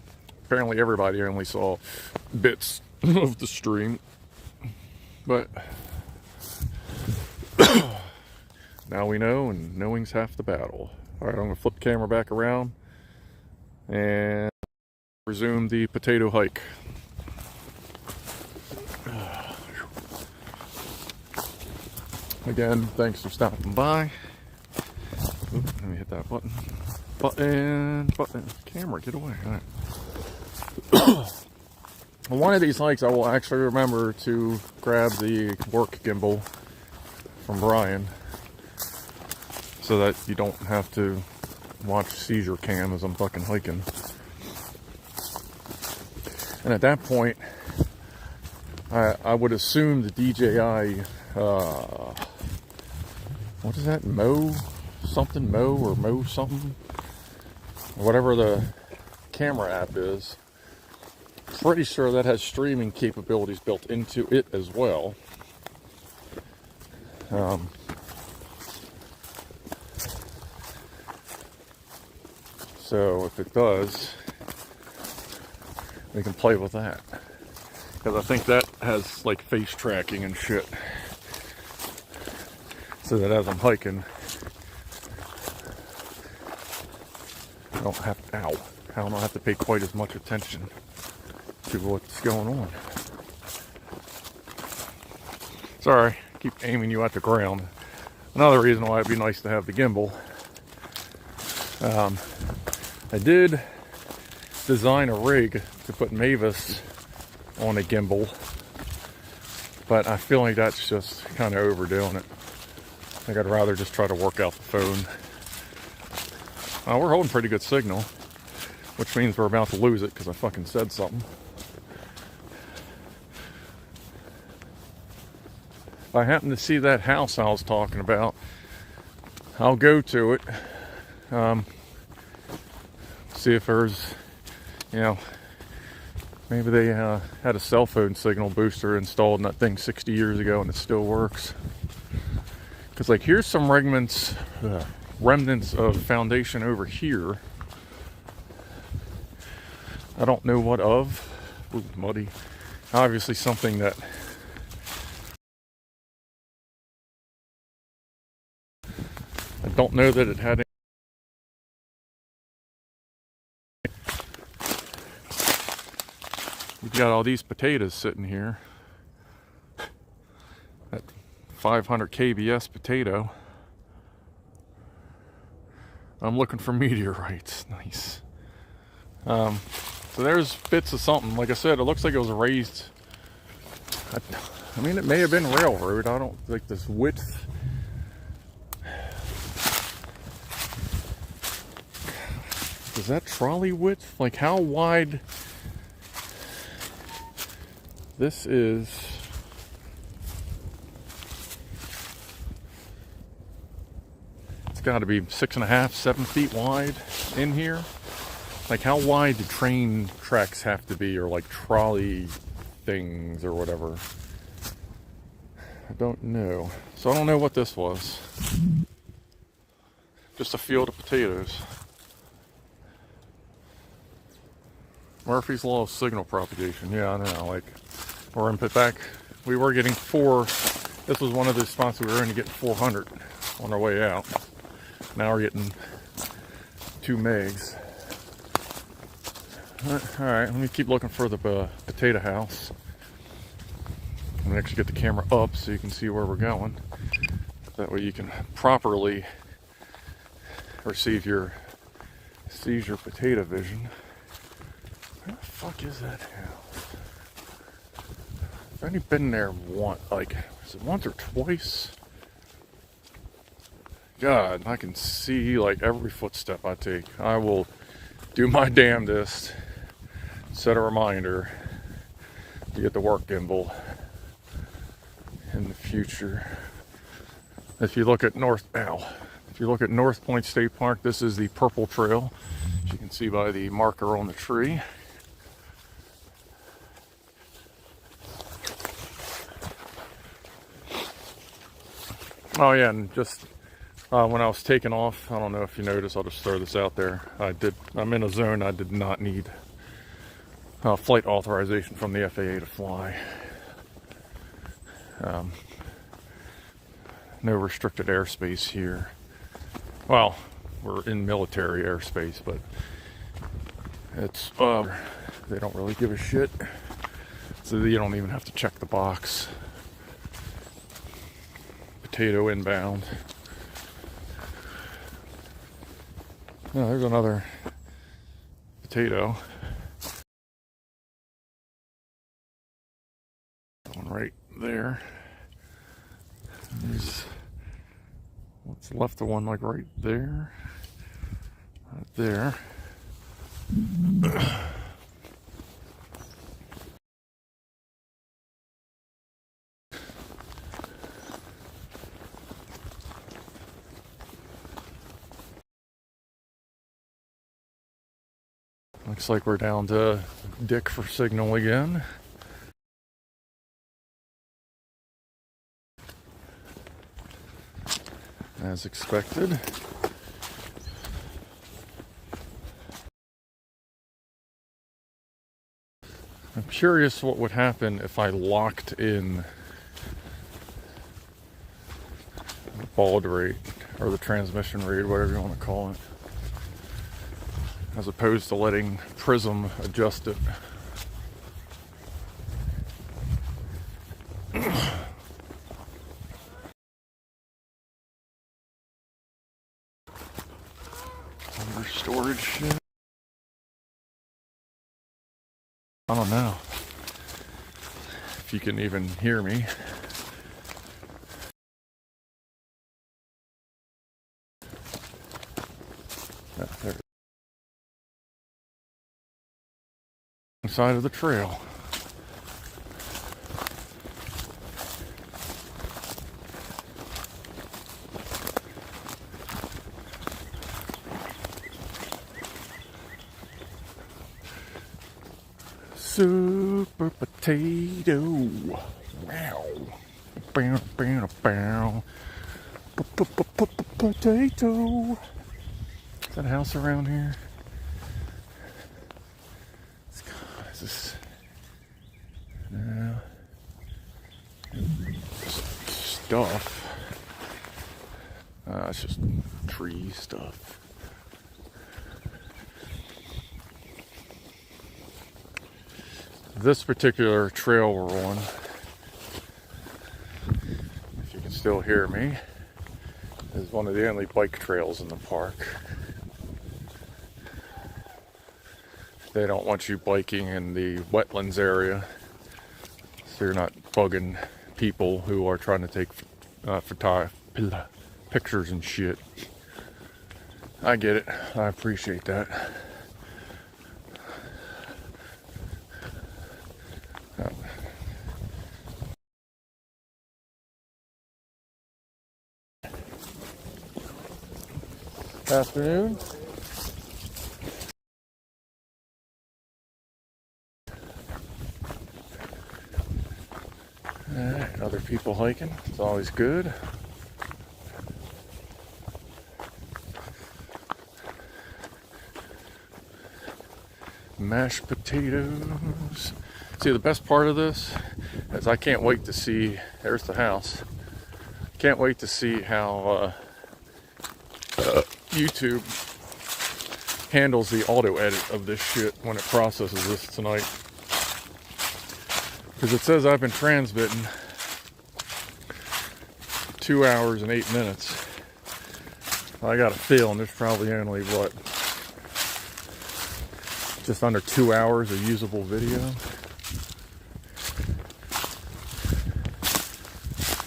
Apparently everybody only saw bits of the stream. But now we know, and knowing's half the battle. Alright, I'm going to flip the camera back around and resume the potato hike. Again, thanks for stopping by. Oop, let me hit that button. Button. Camera, get away. All right. On one of these hikes, I will actually remember to grab the work gimbal from Brian so that you don't have to watch seizure cam as I'm fucking hiking. And at that point, I would assume the DJI, what is that, Mo something, whatever the camera app is. Pretty sure that has streaming capabilities built into it as well. So if it does, we can play with that. Because I think that has like face tracking and shit. So that as I'm hiking, I don't have to pay quite as much attention to what's going on. Sorry, I keep aiming you at the ground. Another reason why it'd be nice to have the gimbal. I did design a rig to put Mavic on a gimbal, but I feel like that's just kind of overdoing it. I think I'd rather just try to work out the phone. We're holding pretty good signal, which means we're about to lose it because I fucking said something. If I happen to see that house I was talking about, I'll go to it. See if there's, maybe they had a cell phone signal booster installed in that thing 60 years ago and it still works. Because, like, here's some remnants of foundation over here. I don't know what of. Ooh, muddy. Obviously something that I don't know that it had any. We've got all these potatoes sitting here. That 500 KBS potato. I'm looking for meteorites. Nice. So there's bits of something. Like I said, it looks like it was raised. I mean, it may have been railroad. I don't like this width. Is that trolley width? Like, how wide? This is. It's got to be 6.5, 7 feet wide in here. Like, how wide do train tracks have to be, or like trolley things or whatever? I don't know. So I don't know what this was. Just a field of potatoes. Murphy's Law of Signal Propagation. Yeah, I know. Like, we're in we were getting 4. This was one of the spots we were going to get 400 on our way out. Now we're getting 2 megs. Alright, let me keep looking for the potato house. I'm going to actually get the camera up so you can see where we're going. That way you can properly receive your potato vision. Where the fuck is that house? I've only been there once, like, is it once or twice? God, I can see like every footstep I take. I will do my damnedest, set a reminder to get the work gimbal in the future. If you look at North Point State Park, this is the purple trail, as you can see by the marker on the tree. Oh yeah, and just when I was taking off, I don't know if you noticed, I'll just throw this out there. I'm in a zone I did not need flight authorization from the FAA to fly. No restricted airspace here. Well, we're in military airspace, but it's they don't really give a shit, so you don't even have to check the box. Potato inbound. Oh, there's another potato. One right there. There's what's left of one, like right there. Right there. Looks like we're down to Dick for signal again. As expected. I'm curious what would happen if I locked in the baud rate, or the transmission rate, whatever you want to call it, as opposed to letting Prism adjust it. Under storage shit. I don't know if you can even hear me. There. Side of the trail. Super potato. Wow. Bow, bow, bow. Potato. Is that a house around here? Is this? No. Stuff. It's just tree stuff. This particular trail we're on, if you can still hear me, is one of the only bike trails in the park. They don't want you biking in the wetlands area, so you're not bugging people who are trying to take pictures and shit. I get it. I appreciate that. Afternoon. Alright, other people hiking. It's always good. Mashed potatoes. See, the best part of this as I can't wait to see, there's the house. Can't wait to see how YouTube handles the auto edit of this shit when it processes this tonight. Because it says I've been transmitting 2 hours and 8 minutes. I got a feeling there's probably only, what, just under 2 hours of usable video.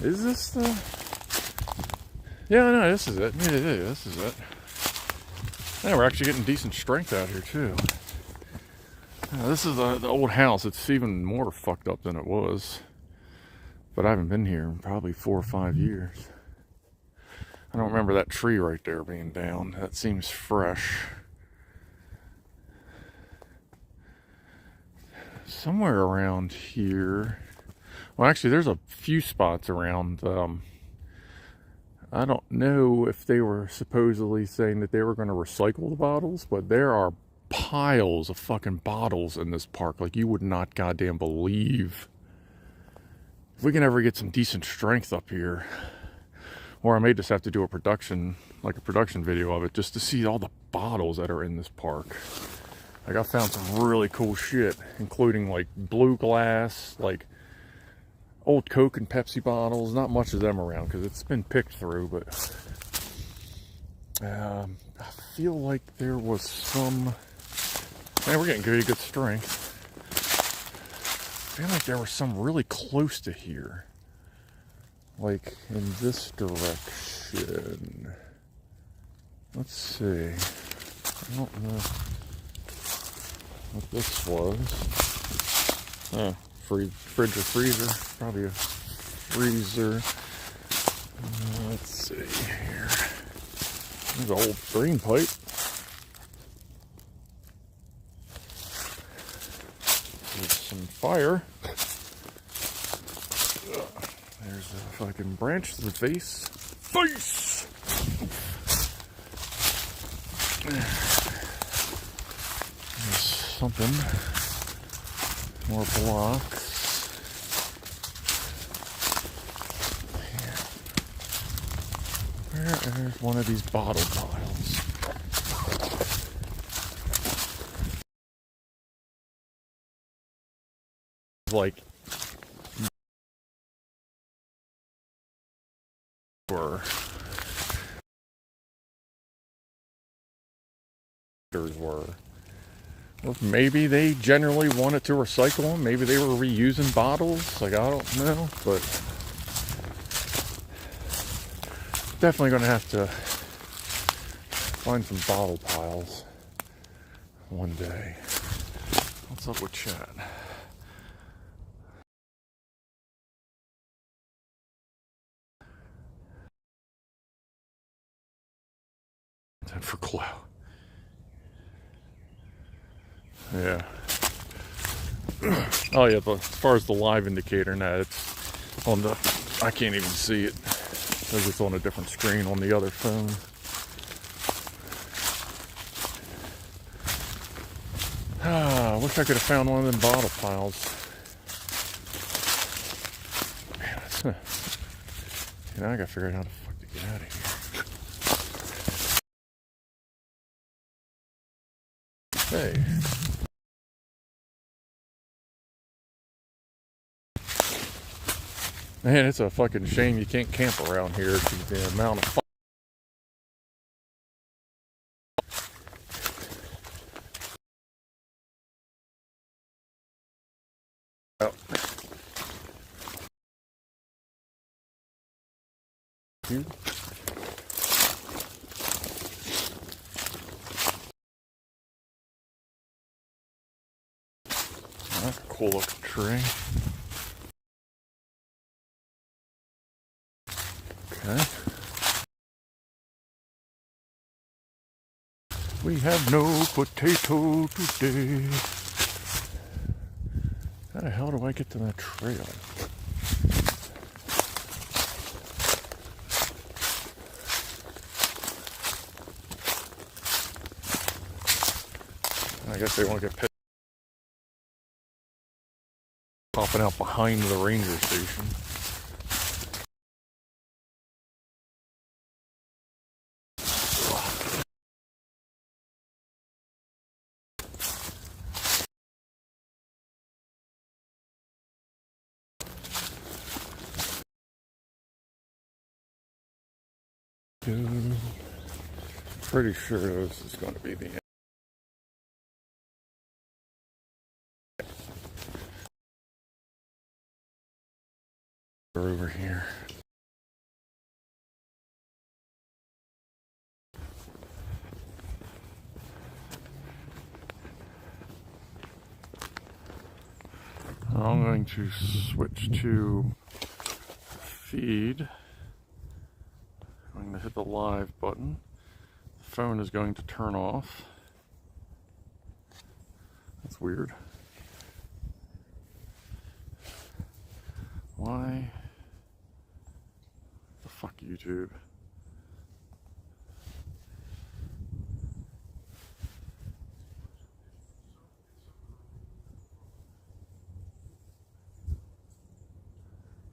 Is this the... Yeah, no, this is it. Yeah, this is it. Yeah, we're actually getting decent strength out here, too. This is the old house. It's even more fucked up than it was. But I haven't been here in probably 4 or 5 years. I don't remember that tree right there being down. That seems fresh. Somewhere around here. Well, actually, there's a few spots around. I don't know if they were supposedly saying that they were going to recycle the bottles, but there are piles of fucking bottles in this park like you would not goddamn believe. If we can ever get some decent strength up here, or I may just have to do a production video of it just to see all the bottles that are in this park. Like, I found some really cool shit, including like blue glass, like old Coke and Pepsi bottles. Not much of them around because it's been picked through, but I feel like there was some... Man, we're getting good strength. I feel like there was some really close to here. Like in this direction. Let's see. I don't know what this was. Oh, fridge or freezer. Probably a freezer. Let's see here. There's an old green pipe. There's some fire. There's a fucking branch to the face. Face! There's something. More blocks. There's one of these bottle piles. Like, were or maybe they generally wanted to recycle them. Maybe they were reusing bottles. Like, I don't know, but definitely gonna have to find some bottle piles one day. What's up with chat? And for clout. Yeah. Oh yeah, but as far as the live indicator, now it's on the... I can't even see it because it's on a different screen on the other phone. I wish I could have found one of them bottle piles. Man, that's... You know, I gotta figure out how the fuck to get out of here. Hey. Man, it's a fucking shame you can't camp around here because the amount of Here. That's a cool looking tree. Okay. We have no potato today. How the hell do I get to that trail? I guess they won't get pissed. Popping out behind the ranger station. Pretty sure this is going to be the end. Over here. I'm going to switch to feed. I'm going to hit the live button. The phone is going to turn off. That's weird. Why the fuck, YouTube?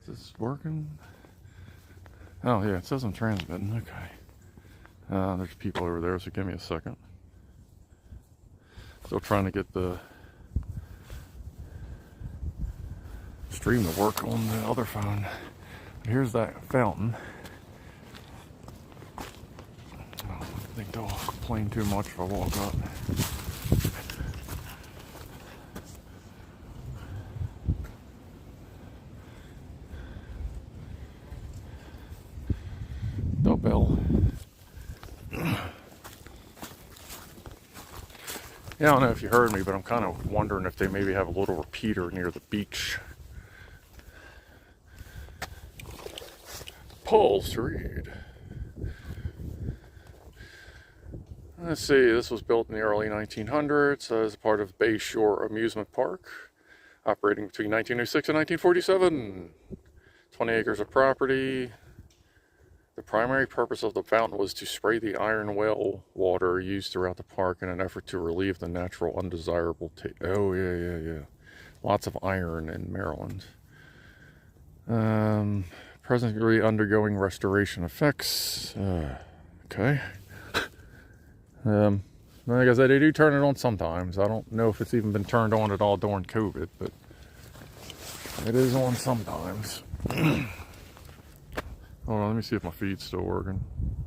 Is this working? Oh yeah, it says I'm transmitting. Okay. There's people over there, so give me a second. Still trying to get the stream to work on the other phone. Here's that fountain. I don't think they'll complain too much if I walk up. No bell. Yeah, I don't know if you heard me, but I'm kind of wondering if they maybe have a little repeater near the beach. Polls to read. Let's see, this was built in the early 1900s as part of Bay Shore Amusement Park, operating between 1906 and 1947. 20 acres of property. The primary purpose of the fountain was to spray the iron well water used throughout the park in an effort to relieve the natural undesirable taste. Oh, yeah. Lots of iron in Maryland. Presently undergoing restoration effects. Okay. Like I said, they do turn it on sometimes. I don't know if it's even been turned on at all during COVID, but it is on sometimes. Hold on, let me see if my feed's still working.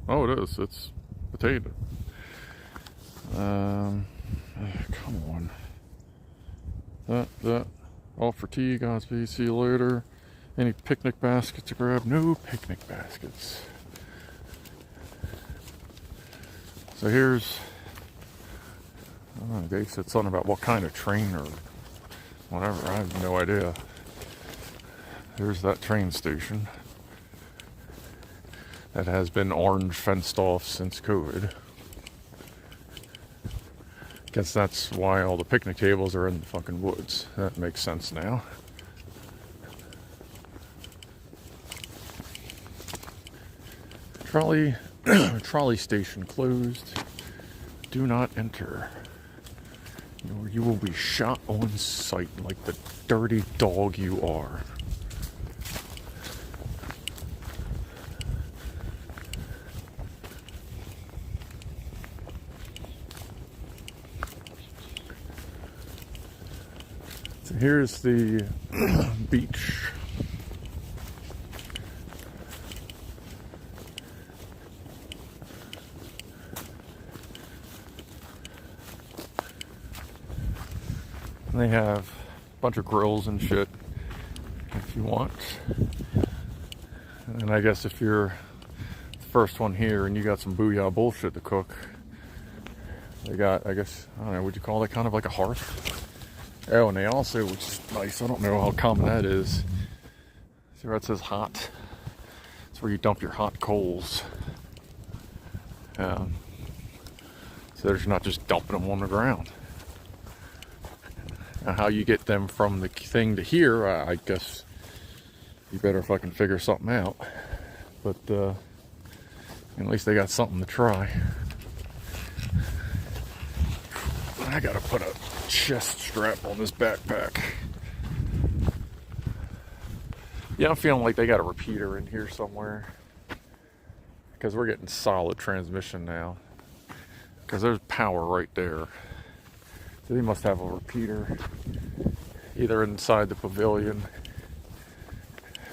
Oh, it is. It's potato. Come on. That. All for tea, Godspeed. See you later. Any picnic baskets to grab? No picnic baskets. So here's, they said something about what kind of train or whatever. I have no idea. Here's that train station that has been orange fenced off since COVID. Guess that's why all the picnic tables are in the fucking woods. That makes sense now. Trolley station closed. Do not enter. Or you will be shot on sight like the dirty dog you are. So here's the beach. And they have a bunch of grills and shit if you want. And I guess if you're the first one here and you got some booyah bullshit to cook, they got, I guess, I don't know, would you call that kind of like a hearth? Oh, and they also, which is nice, I don't know how common that is. See where it says hot? It's where you dump your hot coals. So there's not just dumping them on the ground. Now, how you get them from the thing to here, I guess you better fucking figure something out. But at least they got something to try. I gotta put a chest strap on this backpack. Yeah, I'm feeling like they got a repeater in here somewhere, because we're getting solid transmission now, because there's power right there. So they must have a repeater either inside the pavilion.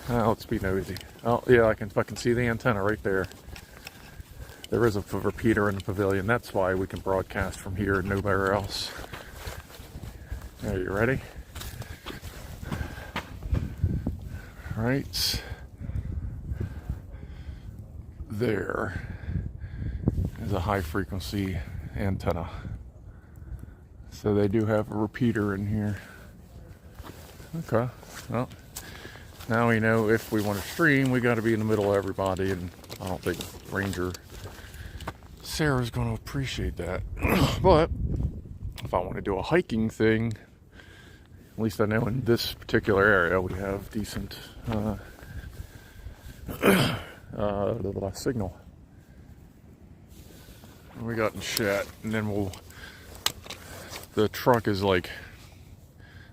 Let's be nosy. Oh yeah, I can see the antenna right there. There is a repeater in the pavilion. That's why we can broadcast from here and nowhere else. Are you ready? Right there is a high frequency antenna. So they do have a repeater in here. Okay, well, now we know if we want to stream, we got to be in the middle of everybody, and I don't think Ranger Sarah's going to appreciate that. But if I want to do a hiking thing, at least I know in this particular area we have decent signal. We got in chat, and then the truck is like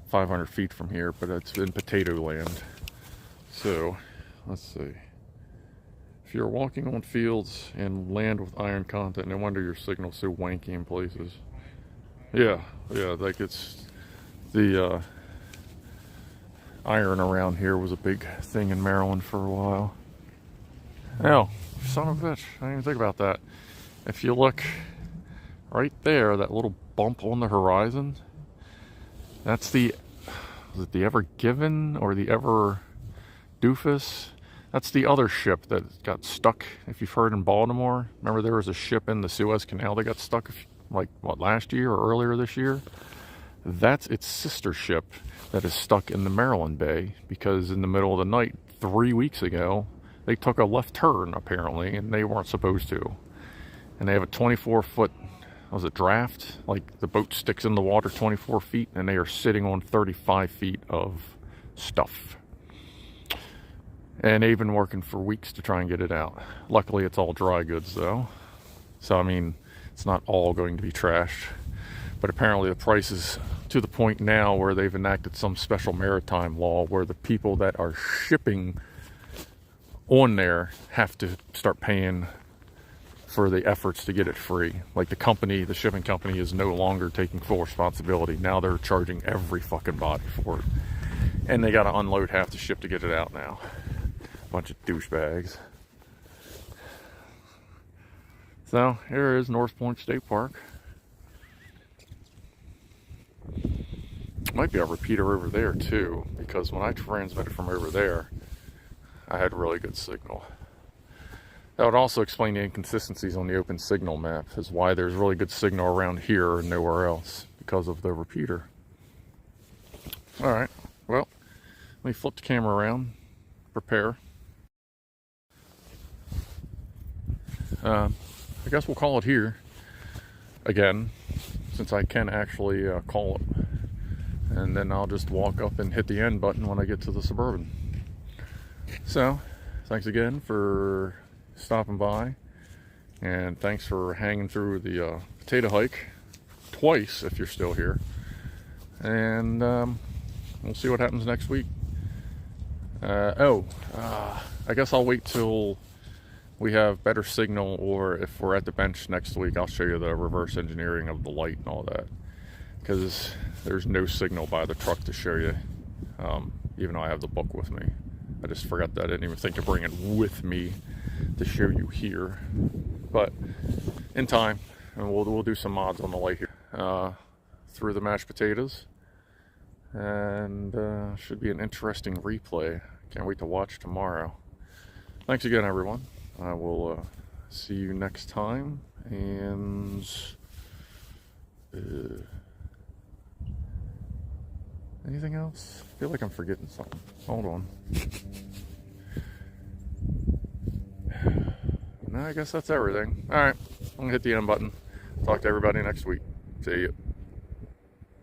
500 feet from here, but it's in potato land. So let's see. If you're walking on fields and land with iron content, no wonder your signal's so wanky in places. Yeah, like it's the iron around here was a big thing in Maryland for a while. Oh, son of a bitch, I didn't even think about that. If you look right there, that little bump on the horizon, that's was it the Ever Given or the Ever Doofus? That's the other ship that got stuck. If you've heard in Baltimore, remember there was a ship in the Suez Canal that got stuck like what, last year or earlier this year? That's its sister ship that is stuck in the Maryland Bay, because in the middle of the night 3 weeks ago they took a left turn apparently, and they weren't supposed to. And they have a 24-foot, was it draft? Like the boat sticks in the water 24 feet, and they are sitting on 35 feet of stuff. And they've been working for weeks to try and get it out. Luckily, it's all dry goods, though. So, I mean, it's not all going to be trashed. But apparently the price is to the point now where they've enacted some special maritime law where the people that are shipping on there have to start paying for the efforts to get it free. Like the shipping company is no longer taking full responsibility. Now they're charging every fucking body for it. And they got to unload half the ship to get it out now. Bunch of douchebags. So here is North Point State Park. Might be a repeater over there too, because when I transmitted from over there, I had really good signal. That would also explain the inconsistencies on the open signal map, is why there's really good signal around here and nowhere else, because of the repeater. Alright, well, let me flip the camera around, prepare. I guess we'll call it here again, since I can actually call it. And then I'll just walk up and hit the end button when I get to the Suburban. So, thanks again for stopping by, and thanks for hanging through the potato hike twice if you're still here. And we'll see what happens next week. I guess I'll wait till we have better signal, or if we're at the bench next week, I'll show you the reverse engineering of the light and all that, because there's no signal by the truck to show you, even though I have the book with me. I just forgot that. I didn't even think to bring it with me to show you here, but in time, and we'll do some mods on the light here through the mashed potatoes, and should be an interesting replay. Can't wait to watch tomorrow. Thanks again, everyone. I will see you next time, and anything else? I feel like I'm forgetting something. Hold on. No, I guess that's everything. Alright, I'm gonna hit the end button. Talk to everybody next week. See you.